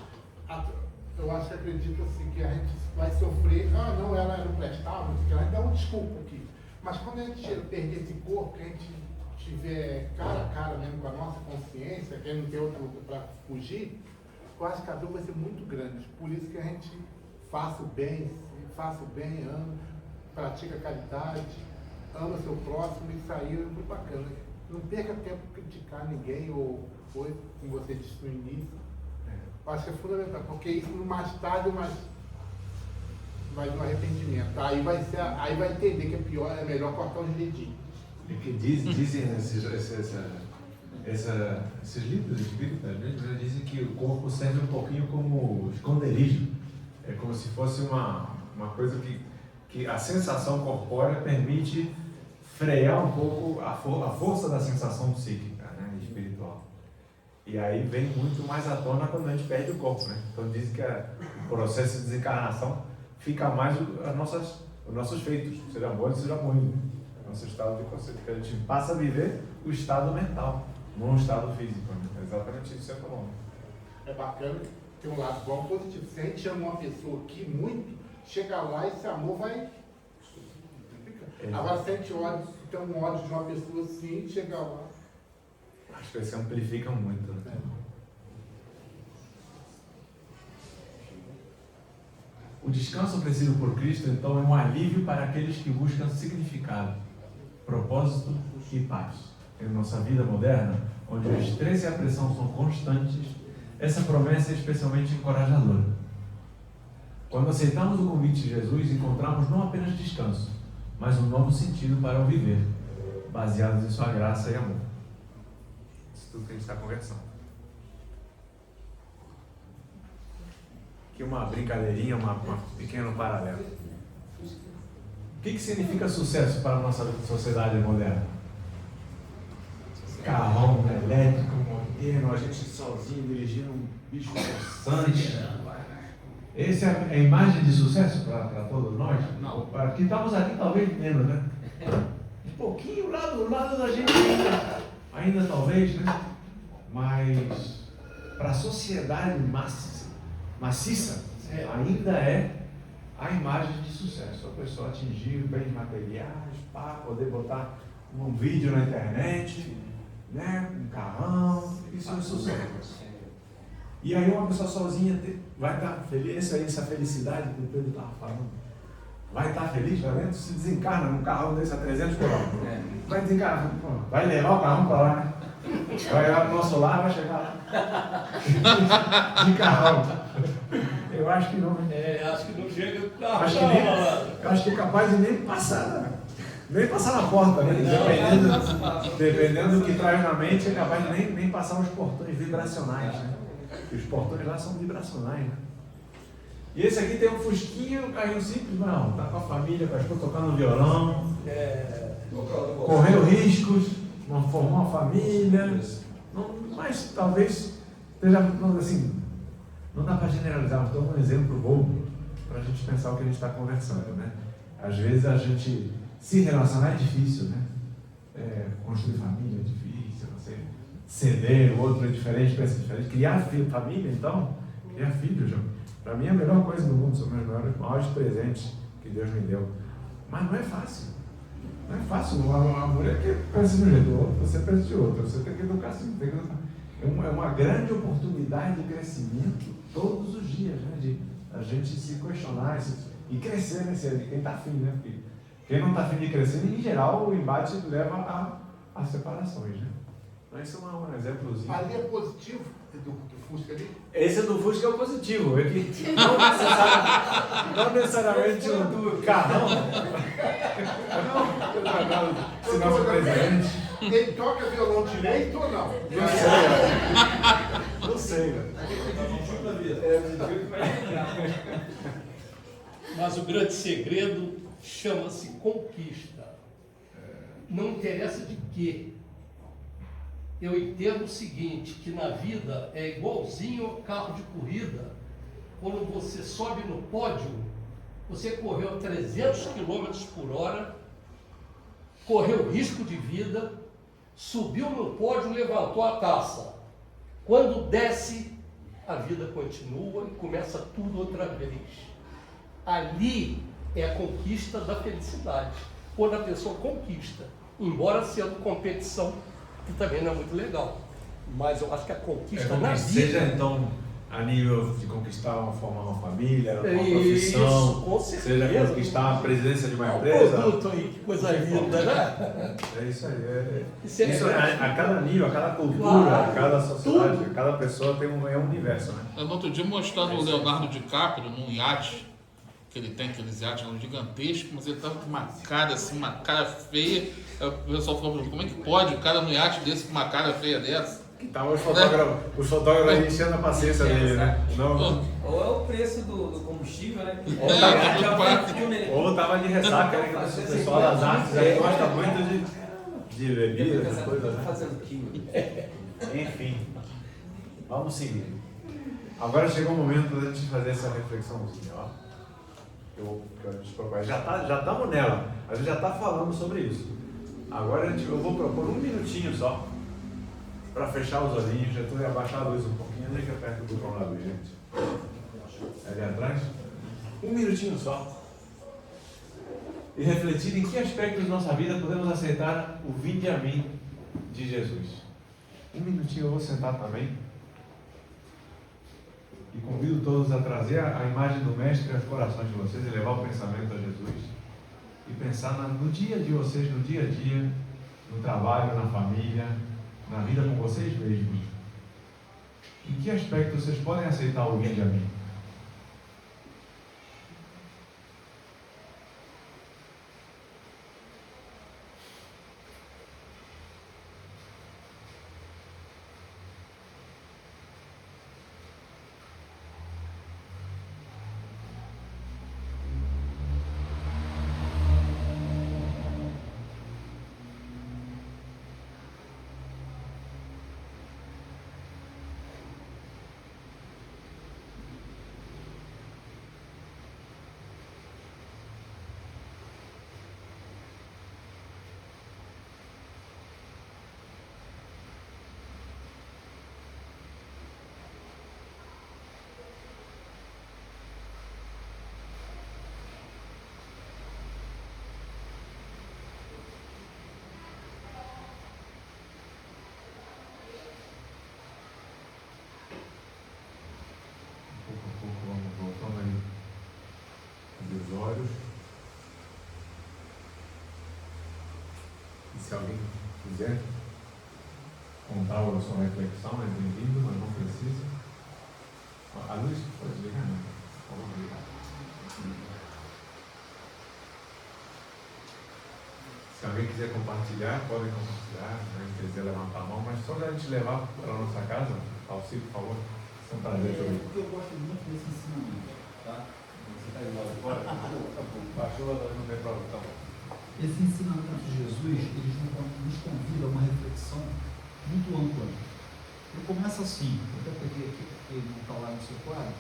eu acho que acredito assim, que a gente vai sofrer, não, ela não prestava, a gente dá uma desculpa aqui. Mas quando a gente perder esse corpo, que a gente tiver cara a cara mesmo com a nossa consciência, que não tem outra luta para fugir, eu acho que a dor vai ser muito grande. Por isso que a gente faça o bem, ama, pratica a caridade, ama seu próximo e sair é muito bacana. Não perca tempo para criticar ninguém, ou como você disse no início. Eu acho que é fundamental, porque isso mais tarde vai no arrependimento. Aí vai entender que é pior, é melhor cortar os dedinhos. Porque dizem esses livros espíritas, né, dizem que o corpo serve um pouquinho como esconderijo. É como se fosse uma coisa que a sensação corpórea permite frear um pouco a força da sensação psíquica, né, espiritual. E aí vem muito mais à tona quando a gente perde o corpo, né? Então dizem que o processo de desencarnação fica mais os nossos feitos, seja bom, seja ruim. Nosso estado de consciência, que a gente passa a viver o estado mental, não o estado físico. Né? É exatamente isso que você falou. É bacana, tem um lado bom e positivo. Se a gente ama uma pessoa aqui muito, chega lá e esse amor vai. Agora, se a gente tem um ódio de uma pessoa assim, chega lá. As coisas se amplificam muito. Né? O descanso oferecido por Cristo, então, é um alívio para aqueles que buscam significado, propósito e paz. Em nossa vida moderna, onde o estresse e a pressão são constantes, essa promessa é especialmente encorajadora. Quando aceitamos o convite de Jesus, encontramos não apenas descanso, mas um novo sentido para o viver, baseados em sua graça e amor. Isso tudo que a gente está conversando. Aqui uma brincadeirinha, um pequeno paralelo. O que significa sucesso para a nossa sociedade moderna? Carrão elétrico, moderno, a gente sozinho dirigindo um bicho possante. Essa é a imagem de sucesso para todos nós? Não. Para que estamos aqui, talvez menos, né? Um pouquinho lá do lado da gente ainda talvez, né? Mas para a sociedade maciça, ainda é a imagem de sucesso. A pessoa atingir bens materiais, para poder botar um vídeo na internet, né? Um carrão, isso é sucesso. E aí uma pessoa sozinha vai estar feliz, essa felicidade que o Pedro estava falando. Vai estar feliz lá dentro, se desencarna num carrão desse a 300 km. Vai desencarnar, vai levar o carrão para lá, né? Vai lá pro nosso lar, vai chegar lá. De carrão. Eu acho que não. Acho que não chega o carro. Acho que é capaz de nem passar na porta, né? Dependendo do que traz na mente, é capaz de nem passar os portões vibracionais, né? E os portões lá são vibracionais, né? E esse aqui tem um fusquinha, um carrinho simples, não, tá com a família, com a esposa tocando violão, correu riscos, não formou uma família, mas talvez esteja, assim, não dá para generalizar, mas estou um exemplo bobo para a gente pensar o que a gente está conversando, né? Às vezes a gente se relacionar é difícil, né? Construir família é difícil, você ceder, o outro é diferente, pensa diferente. Criar família, então, criar filhos, para mim é a melhor coisa do mundo, são meus maiores presentes que Deus me deu. Mas não é fácil. Não é fácil. A mulher que pensa de um jeito, você pensa de outro. Você tem que educar assim, tem que educar. É uma grande oportunidade de crescimento todos os dias, né? De a gente se questionar e crescer, né? Quem está afim, né? Porque quem não está afim de crescer, em geral, o embate leva a separações, né? Mas isso é um exemplozinho. Ali é positivo do Fusca ali? Esse do Fusca é o positivo, é que não necessariamente o do carrão. Se não for presente. Ele toca violão direito ou não? Não sei. Mas o grande segredo chama-se conquista. Não interessa de quê. Eu entendo o seguinte, que na vida é igualzinho ao carro de corrida. Quando você sobe no pódio, você correu 300 km por hora, correu risco de vida, subiu no pódio, levantou a taça. Quando desce, a vida continua e começa tudo outra vez. Ali é a conquista da felicidade. Quando a pessoa conquista, embora sendo competição, que também não é muito legal. Mas eu acho que a conquista na vida... Seja então a nível de formar uma família, uma profissão, com certeza. seja conquistar a presidência de uma empresa. Produto aí, que coisa linda, né? É isso aí. Isso é a cada nível, a cada cultura, claro, a cada sociedade, tudo. a cada pessoa tem um universo, né? Eu no outro dia mostrando o Leonardo DiCaprio num iate, que ele tem aqueles iates gigantescos, mas ele tava com uma cara assim, uma cara feia. O pessoal falou, como é que pode o cara no iate desse com uma cara feia dessa? Tava os fotógrafos aí enchendo a paciência dele, né? Não. Ou é o preço do combustível, né? Ou tava de ressaca, né? O pessoal das artes aí gosta muito de bebida, essas coisas, né? Fazendo quilo. Enfim, vamos seguir. Agora chegou o momento da gente fazer essa reflexãozinha, ó. Que a gente propõe. Já estamos nela, a gente já está falando sobre isso. Agora eu vou propor um minutinho só para fechar os olhinhos. Já estou abaixar a luz um pouquinho, deixa perto do controle, gente. Ali atrás. Um minutinho só. E refletir em que aspectos da nossa vida podemos aceitar o vinde a mim de Jesus. Um minutinho eu vou sentar também. E convido todos a trazer a imagem do Mestre aos corações de vocês e levar o pensamento a Jesus. E pensar no dia de vocês, no dia a dia, no trabalho, na família, na vida com vocês mesmos. Em que aspecto vocês podem aceitar o vinde a mim? Se alguém quiser contar a sua reflexão, é bem-vindo, mas não precisa. A luz pode ligar, não? Vamos ligar. Se alguém quiser compartilhar, podem compartilhar. Se alguém quiser levantar a mão, mas só para a gente levar para a nossa casa, Alcir, por favor. É um prazer te ouvir. Eu gosto muito desse ensinamento, tá? Você está aí lá fora? Baixou, não tem problema. Esse ensinamento de Jesus, ele nos convida a uma reflexão muito ampla. Ele começa assim, eu até peguei aqui porque não está lá no seu quadro.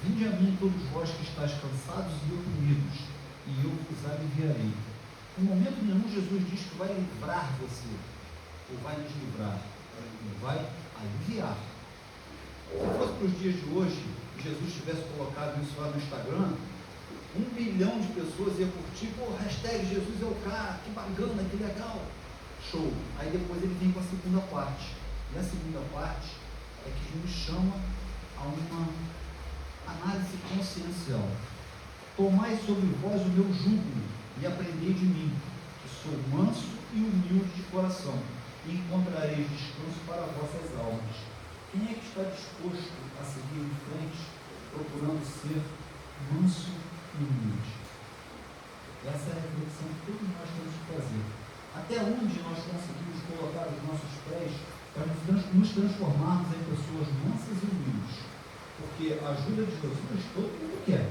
Vinde a mim todos vós que estáis cansados e oprimidos, e eu vos aliviarei. Em momento nenhum Jesus diz que vai livrar você, ou vai nos livrar, ele vai aliviar. Se fosse para os dias de hoje, Jesus tivesse colocado isso lá no Instagram, 1 bilhão de pessoas ia curtir, pô, hashtag Jesus é o cara, que bacana, que legal, show. Aí depois ele vem com a segunda parte, e a segunda parte é que nos chama a uma análise consciencial. Tomai sobre vós o meu jugo e aprendei de mim, que sou manso e humilde de coração, e encontrareis descanso para vossas almas. Quem é que está disposto a seguir em frente, procurando ser manso e humilde? Essa é a reflexão que todos nós temos que fazer. Até onde nós conseguimos colocar os nossos pés para nos transformarmos em pessoas mansas e humildes? Porque a ajuda de Jesus todo mundo quer.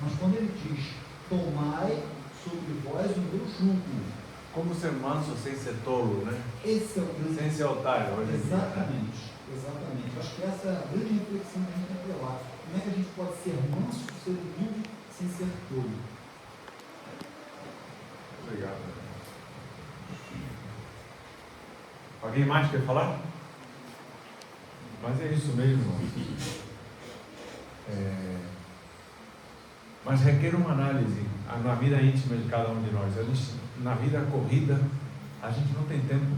Mas quando ele diz, tomai sobre vós o meu jugo. Como ser manso sem ser tolo, né? Esse é o grande... Sem ser otário. Exatamente, exatamente. Acho que essa é a grande reflexão que a gente tem que levar. Como é que a gente pode ser manso, ser humilde, sem ser tolo? Obrigado. Alguém mais quer falar? Mas é isso mesmo. Mas requer uma análise na vida íntima de cada um de nós. Na vida corrida, a gente não tem tempo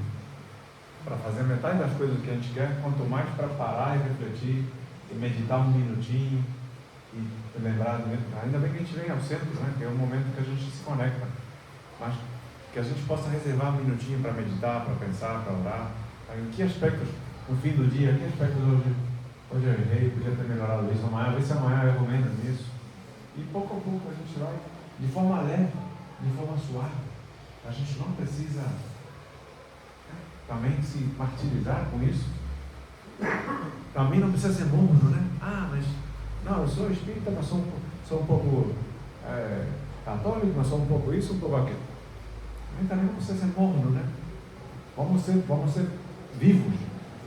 para fazer metade das coisas que a gente quer, quanto mais para parar e refletir, e meditar um minutinho, e lembrar, ainda bem que a gente vem ao centro, né? Que é o momento que a gente se conecta, mas que a gente possa reservar um minutinho para meditar, para pensar, para orar. Em que aspectos, no fim do dia, que aspectos hoje eu errei, podia ter melhorado isso amanhã, ver se amanhã eu erro menos nisso. E pouco a pouco a gente vai, de forma leve, de forma suave. A gente não precisa também se martirizar com isso. Também não precisa ser morno, né? Mas não, eu sou espírita, mas sou um pouco católico, mas sou um pouco isso, um pouco aquilo. Também não precisa ser morno, né? Vamos ser vivos,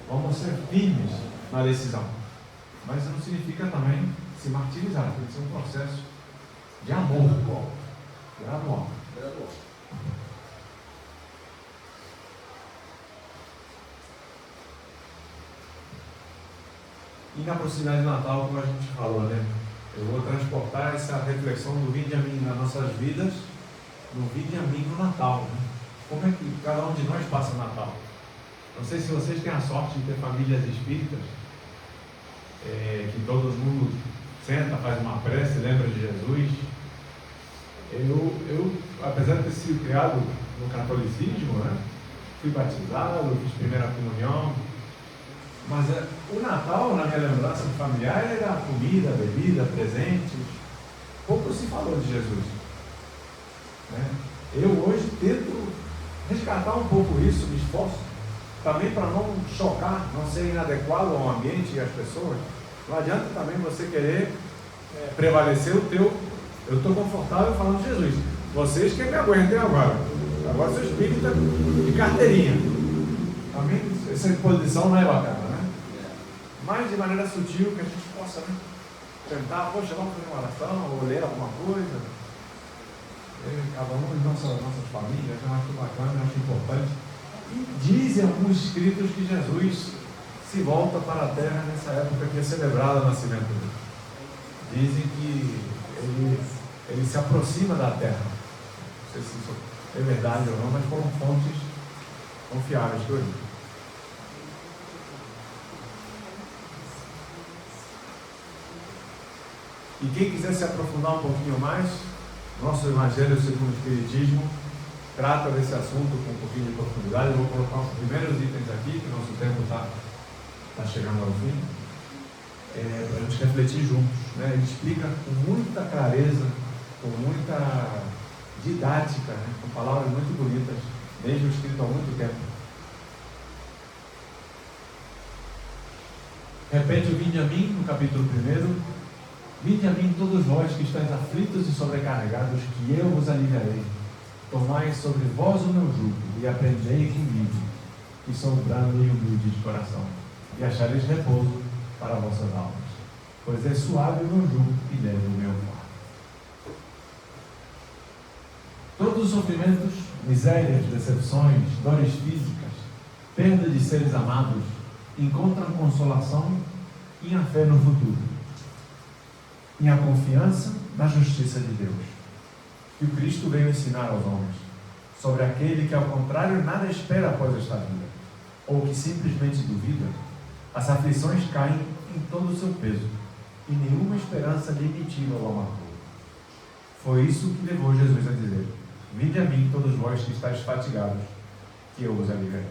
vamos ser firmes na decisão. Mas não significa também se martirizar, tem que ser um processo de amor, gradual. E na proximidade do Natal, como a gente falou, né? Eu vou transportar essa reflexão do vinde a mim nas nossas vidas, no vinde a mim no Natal, né? Como é que cada um de nós passa o Natal? Não sei se vocês têm a sorte de ter famílias espíritas, que todo mundo senta, faz uma prece, lembra de Jesus. Eu, apesar de ter sido criado no catolicismo, né? Fui batizado, fiz primeira comunhão, mas o Natal, na minha lembrança familiar, era comida, bebida, presentes. Pouco se falou de Jesus, né? Eu hoje tento resgatar um pouco isso, me esforço, também para não chocar, não ser inadequado ao ambiente e às pessoas. Não adianta também você querer prevalecer o teu. Eu estou confortável falando de Jesus. Vocês que me aguentem agora. Agora sou espírita de carteirinha. Também essa posição não é bacana, né? Mas de maneira sutil, que a gente possa, né, tentar, vamos fazer uma oração, ou ler alguma coisa. Cada um de nossas famílias, eu acho bacana, eu acho importante. E dizem alguns escritos que Jesus se volta para a terra nessa época que é celebrado o nascimento dele. Dizem que ele se aproxima da terra. Não sei se isso é verdade ou não, mas foram fontes confiáveis que eu li. E quem quiser se aprofundar um pouquinho mais, nosso Evangelho segundo o Espiritismo trata desse assunto com um pouquinho de profundidade. Eu vou colocar os primeiros itens aqui, que nosso tempo está chegando ao fim, para a gente refletir juntos, né? Ele explica com muita clareza, com muita didática, né? Com palavras muito bonitas, mesmo escrito há muito tempo. Repete o vinde a mim no capítulo 1. Vinde a mim todos vós que estáis aflitos e sobrecarregados, que eu vos aliviarei. Tomai sobre vós o meu jugo e aprendei comigo, que sou brando e humilde de coração, e achareis repouso para vossas almas, pois é suave o meu jugo e leve o meu fardo. Todos os sofrimentos, misérias, decepções, dores físicas, perda de seres amados, encontram consolação em a fé no futuro, em a confiança na justiça de Deus, que o Cristo veio ensinar aos homens, sobre aquele que, ao contrário, nada espera após esta vida, ou que simplesmente duvida. As aflições caem em todo o seu peso, e nenhuma esperança lhe mitiva o amargor. Foi isso que levou Jesus a dizer: vinde a mim, todos vós que estáis fatigados, que eu vos aliviarei.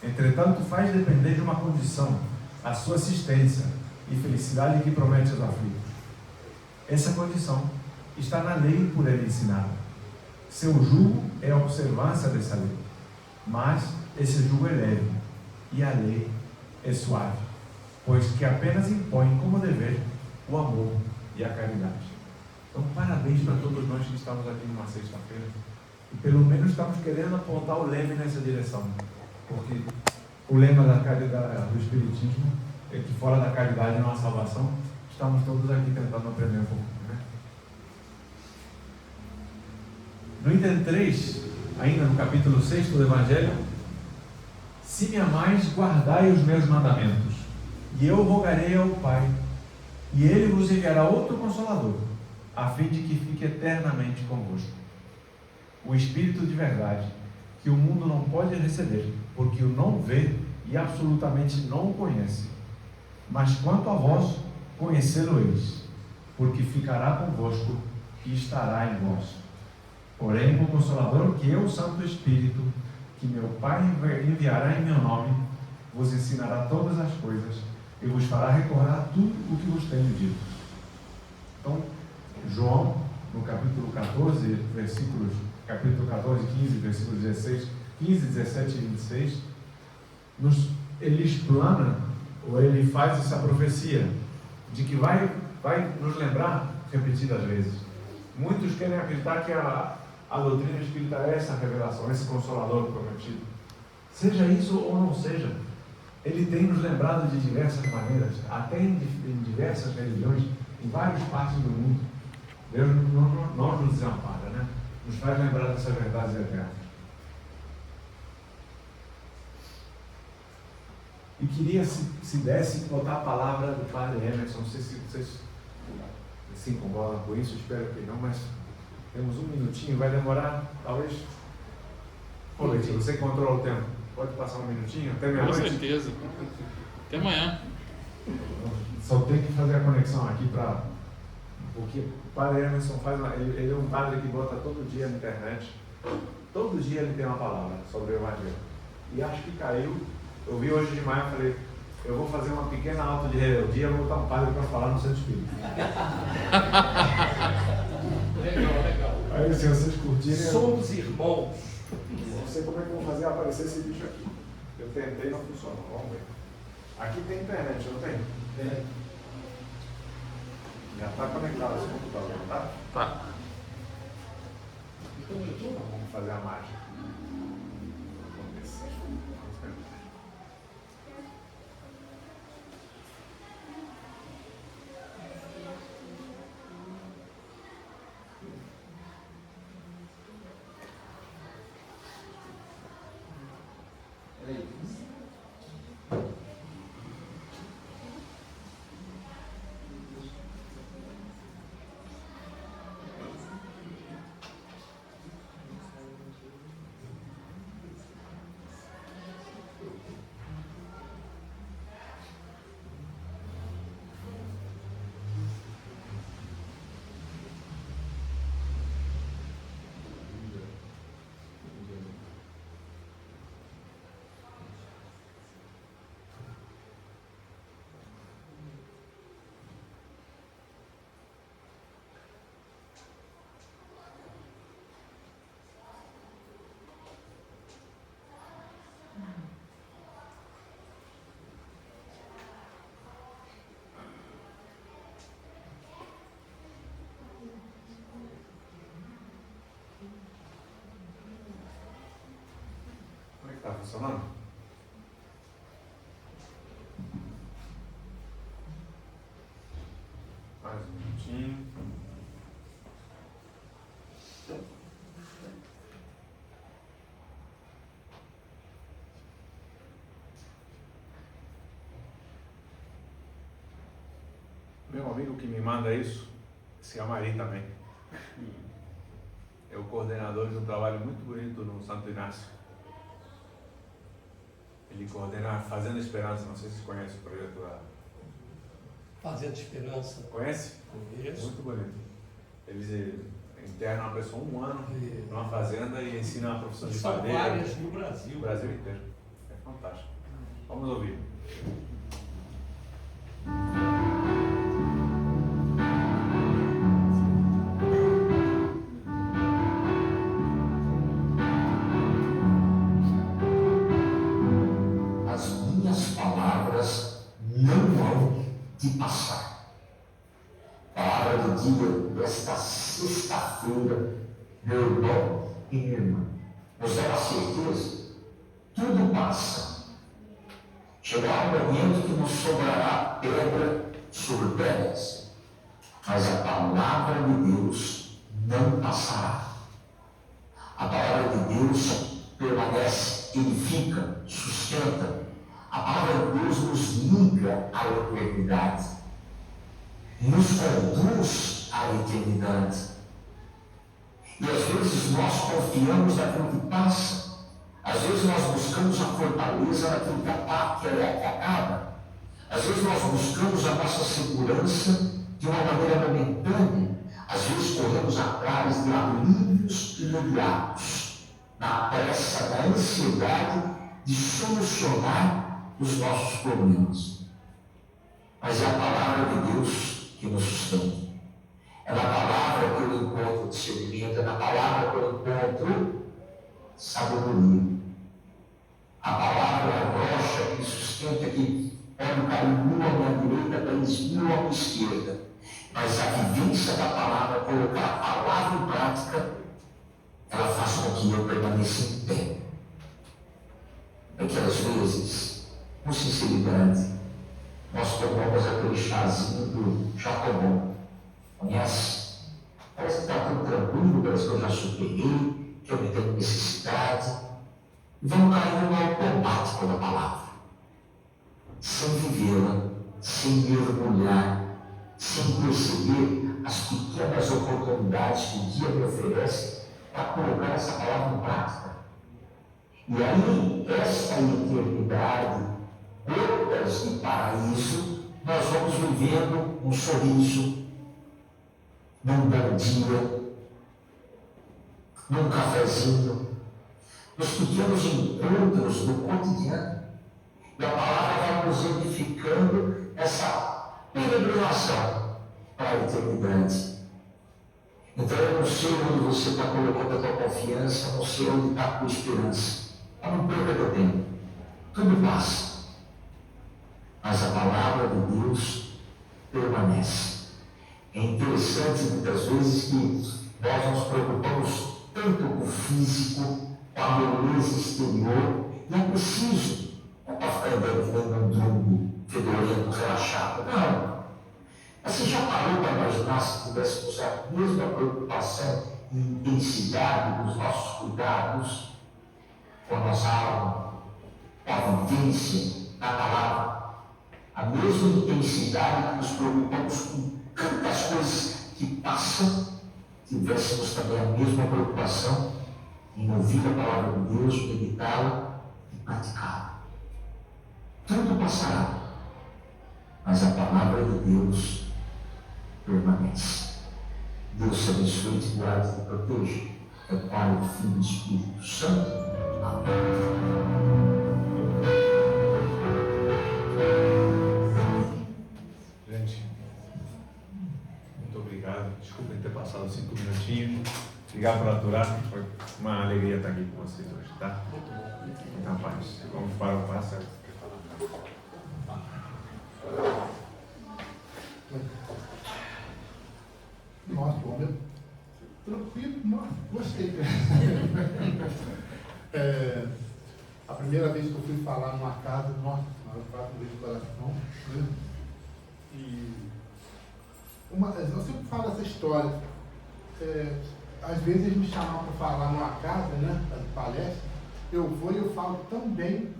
Entretanto, faz depender de uma condição a sua assistência e felicidade que promete aos aflitos. Essa condição está na lei por ele ensinada. Seu jugo é a observância dessa lei, mas esse jugo é leve e a lei é suave, pois que apenas impõe como dever o amor e a caridade. Então, parabéns para todos nós que estamos aqui numa sexta-feira e pelo menos estamos querendo apontar o leme nessa direção, porque o lema da caridade, do Espiritismo é que fora da caridade não há salvação. Estamos todos aqui tentando aprender um pouco, né? No item 3, ainda no capítulo 6 do Evangelho: se me amais, guardai os meus mandamentos, e eu rogarei ao Pai, e ele vos enviará outro Consolador, a fim de que fique eternamente convosco. O Espírito de verdade, que o mundo não pode receber, porque o não vê e absolutamente não o conhece. Mas quanto a vós, conhecê-lo-eis, porque ficará convosco e estará em vós. Porém, o Consolador, que é o Santo Espírito, que meu Pai enviará em meu nome, vos ensinará todas as coisas e vos fará recordar tudo o que vos tenho dito. Então, João, no capítulo 14, capítulo 14, 15, versículos 16, 15, 17 e 26, ele explana, ou ele faz essa profecia, de que vai nos lembrar repetidas vezes. Muitos querem acreditar que a doutrina espírita é essa revelação, esse Consolador prometido. Seja isso ou não seja, ele tem nos lembrado de diversas maneiras, até em diversas religiões, em várias partes do mundo. Deus não nos desampara, né? Nos faz lembrar dessas verdades eternas. E queria, se desse, botar a palavra do Padre Emerson. Não sei se vocês se incomodam com isso, espero que não, mas temos um minutinho, vai demorar, talvez. Ô, Leite, você controla o tempo. Pode passar um minutinho até meia-noite? Com certeza. Até amanhã. Só tem que fazer a conexão aqui para. Porque o Padre Emerson ele é um padre que bota todo dia na internet. Todo dia ele tem uma palavra sobre o Evangelho. E acho que caiu. Eu vi hoje de manhã e falei: eu vou fazer uma pequena aula de rebeldia, vou botar um padre para falar no Santo Espírito. Legal. Aí, se vocês curtirem. Somos irmãos. Não sei como é que eu vou fazer aparecer esse bicho aqui. Eu tentei e não funcionou. Vamos ver. Aqui tem internet, não tem? Tem. Já está conectado esse computador, tá? Tá. Vamos fazer a mágica. Está funcionando? Mais um minutinho. meu amigo que me manda isso, se chama Ari também. É o coordenador de um trabalho muito bonito no Santo Inácio. Ele coordena Fazendo Esperança, não sei se você conhece o projeto lá. Fazendo Esperança. Conhece? Conheço. Muito bonito. Eles internam uma pessoa 1 ano numa fazenda e ensinam a profissão de São padeiro. várias no Brasil. O Brasil inteiro. É fantástico. Vamos ouvir. As minhas palavras não vão te passar. Palavra do dia desta sexta-feira, meu irmão e minha irmã. Nos dá a certeza, tudo passa. Chegará um momento que nos sobrará pedra sobre pedras, mas a palavra de Deus não passará. A palavra de Deus permanece, edifica, sustenta. A palavra de Deus nos liga à eternidade, nos conduz à eternidade. E às vezes nós confiamos naquilo que passa, às vezes nós buscamos a fortaleza naquilo que acaba, às vezes nós buscamos a nossa segurança de uma maneira momentânea, às vezes corremos atrás de alívios imediatos, na pressa, na ansiedade de solucionar os nossos problemas. Mas é a palavra de Deus que nos sustenta. É na palavra que eu encontro discernimento, é na palavra que eu encontro sabedoria. A palavra é a rocha que sustenta, que pode cair mil à minha direita, 10.000 à minha esquerda. Mas a vivência da palavra, colocar a palavra em prática, ela faz com que eu permaneça em pé. É que às vezes, com sinceridade, nós tomamos aquele chazinho do Jacobão. Conhece? Parece que está tudo tranquilo, parece que eu já superei, que eu não tenho necessidade. E vamos cair no automático da palavra, sem vivê-la, sem mergulhar, sem perceber as pequenas oportunidades que o dia me oferece para colocar essa palavra em prática. E aí, esta eternidade, gotas de paraíso, nós vamos vivendo um sorriso, num bom dia, num cafezinho, nos pequenos encontros do cotidiano. E a palavra vai nos edificando essa peregrinação para a eternidade. Então eu não sei onde você está colocando a tua confiança, não sei onde está a tua esperança. Mas não perca teu tempo. Tudo passa. Mas a palavra de Deus permanece. É interessante muitas vezes que nós nos preocupamos tanto com o físico, com a beleza exterior, e é preciso. Não para ficar andando que nem um drumbo fedorento, relaxado. Não. Mas você já parou para imaginar se tivéssemos a mesma preocupação e intensidade dos nossos cuidados com a nossa alma, com a vivência na palavra? A mesma intensidade que nos preocupamos com tantas coisas que passam, tivéssemos também a mesma preocupação em ouvir a palavra de Deus, meditá-la e praticá-la. Tudo passará, mas a palavra de Deus permanece. Deus te abençoe, te guarde e te proteja. É o Pai, o Filho e o Espírito Santo. Amém. Gente, muito obrigado. Desculpem ter passado 5 minutinhos. Obrigado por aturar. Foi uma alegria estar aqui com vocês hoje, tá? Muita paz. Vamos para o passo. Nossa, bom, meu. Tranquilo, nossa, gostei. A primeira vez que eu fui falar numa casa, nossa, eu quase abri o coração. Né? E eu sempre falo essa história. Às vezes eles me chamam para falar numa casa, né? Fazer palestra, eu vou e eu falo tão bem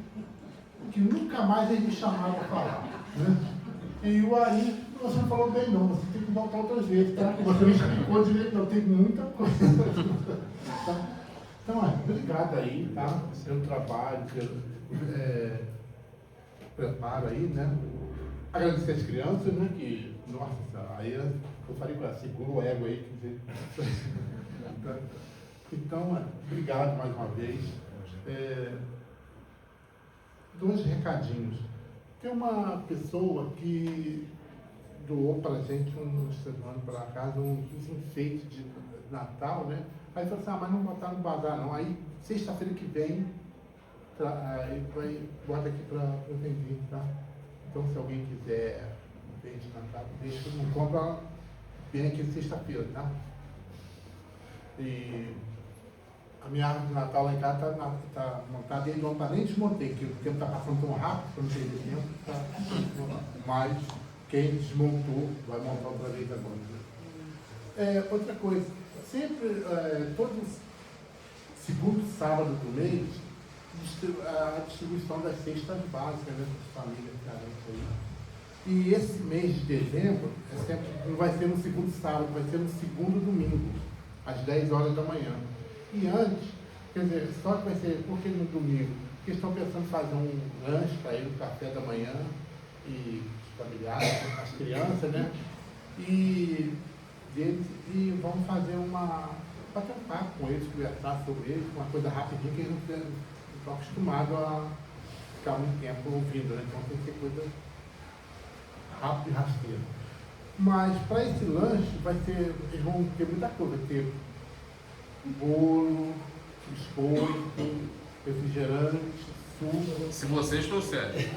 que nunca mais eles me chamaram para falar. Né? E o Ari Você não falou bem não, você tem que voltar outras vezes, tá? Você não explicou direito, não, tem muita coisa. Tá? Então, obrigado aí, tá? Pelo trabalho, pelo preparo aí, né? Agradecer as crianças, né? Que, nossa, aí eu falei com ela, segura o ego aí, quer dizer. Então, obrigado mais uma vez. Dois recadinhos. Tem uma pessoa que doou para a gente uns semana para casa uns enfeites de Natal, né? Aí falou assim, mas não botar no bazar não. Aí sexta-feira que vem, aí bota aqui para vender, tá? Então se alguém quiser enfeite de Natal, deixa que não compra, vem aqui sexta-feira, tá? E a minha árvore de Natal lá em casa está montada e não está nem desmontei, porque o tempo está passando tão rápido, que eu não perdi tempo, tá? Mas quem desmontou vai montar outra vez agora. Outra coisa, sempre, todo segundo sábado do mês, a distribuição das cestas básicas, né, das famílias carentes aí. E esse mês de dezembro, não vai ser no segundo sábado, vai ser no segundo domingo, às 10 horas da manhã. E antes, quer dizer, só que vai ser, por que no domingo? Porque estão pensando em fazer um lanche para ir no café da manhã, e os familiares, as crianças, né? E vamos fazer bater um papo com eles, conversar sobre eles, uma coisa rapidinha, que eles não estão acostumados a ficar muito tempo ouvindo, né? Então tem que ser coisa rápida e rasteira. Mas para esse lanche eles vão ter muita coisa, vai ter bolo, biscoito, refrigerante, suco. Se vocês trouxerem.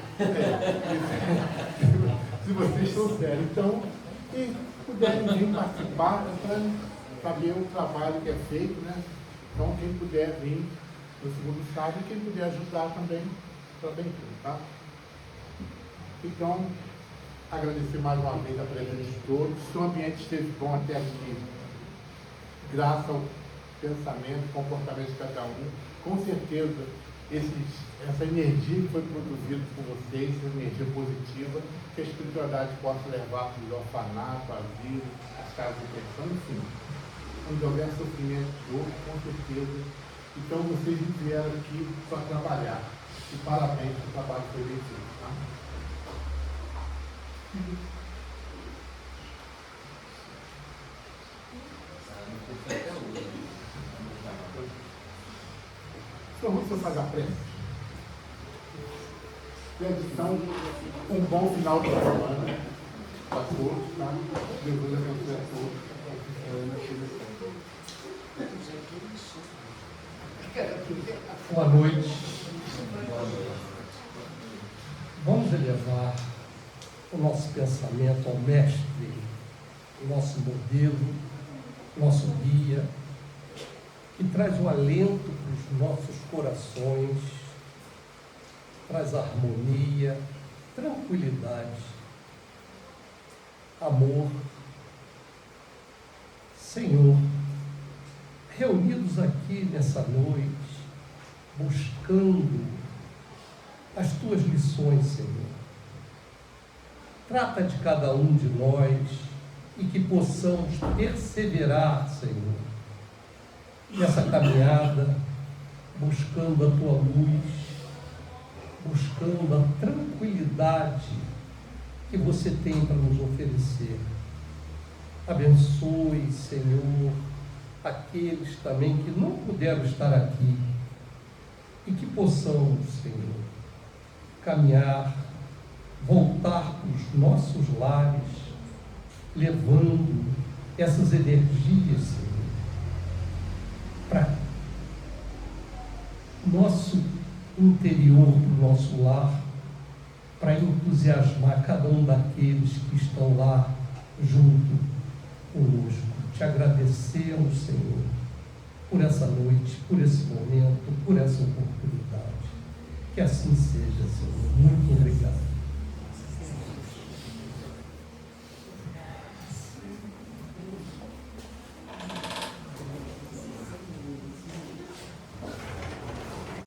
Se vocês trouxerem. Então, se puderem vir participar, para saber o trabalho que é feito, né? Então, quem puder vir no segundo sábado e quem puder ajudar também, está bem-vindo, tá? Então, agradecer mais uma vez a presença de todos. Se o ambiente esteve bom até aqui, graças ao pensamento, comportamento de cada um, com certeza essa energia que foi produzida por vocês, essa energia positiva, que a espiritualidade possa levar para os orfanatos, asilos, as casas de pensão, enfim. Onde houver sofrimento de dor, com certeza. Então vocês vieram aqui para trabalhar. E parabéns pelo trabalho que foi bem feito. Tá? Então vamos fazer a prece. Então, um bom final de semana para todos, tá? Deus abençoe a todos. Boa noite. Vamos elevar o nosso pensamento ao Mestre, o nosso modelo, nosso guia, que traz o alento para os nossos corações, traz harmonia, tranquilidade, amor. Senhor, reunidos aqui nessa noite, buscando as Tuas lições, Senhor, trata de cada um de nós e que possamos perseverar, Senhor, nessa caminhada, buscando a Tua luz, buscando a tranquilidade que você tem para nos oferecer. Abençoe, Senhor, aqueles também que não puderam estar aqui e que possamos, Senhor, caminhar, voltar para os nossos lares, levando essas energias, Senhor, para nosso interior, para o nosso lar, para entusiasmar cada um daqueles que estão lá junto conosco. Te agradecemos, Senhor, por essa noite, por esse momento, por essa oportunidade. Que assim seja, Senhor. Muito obrigado.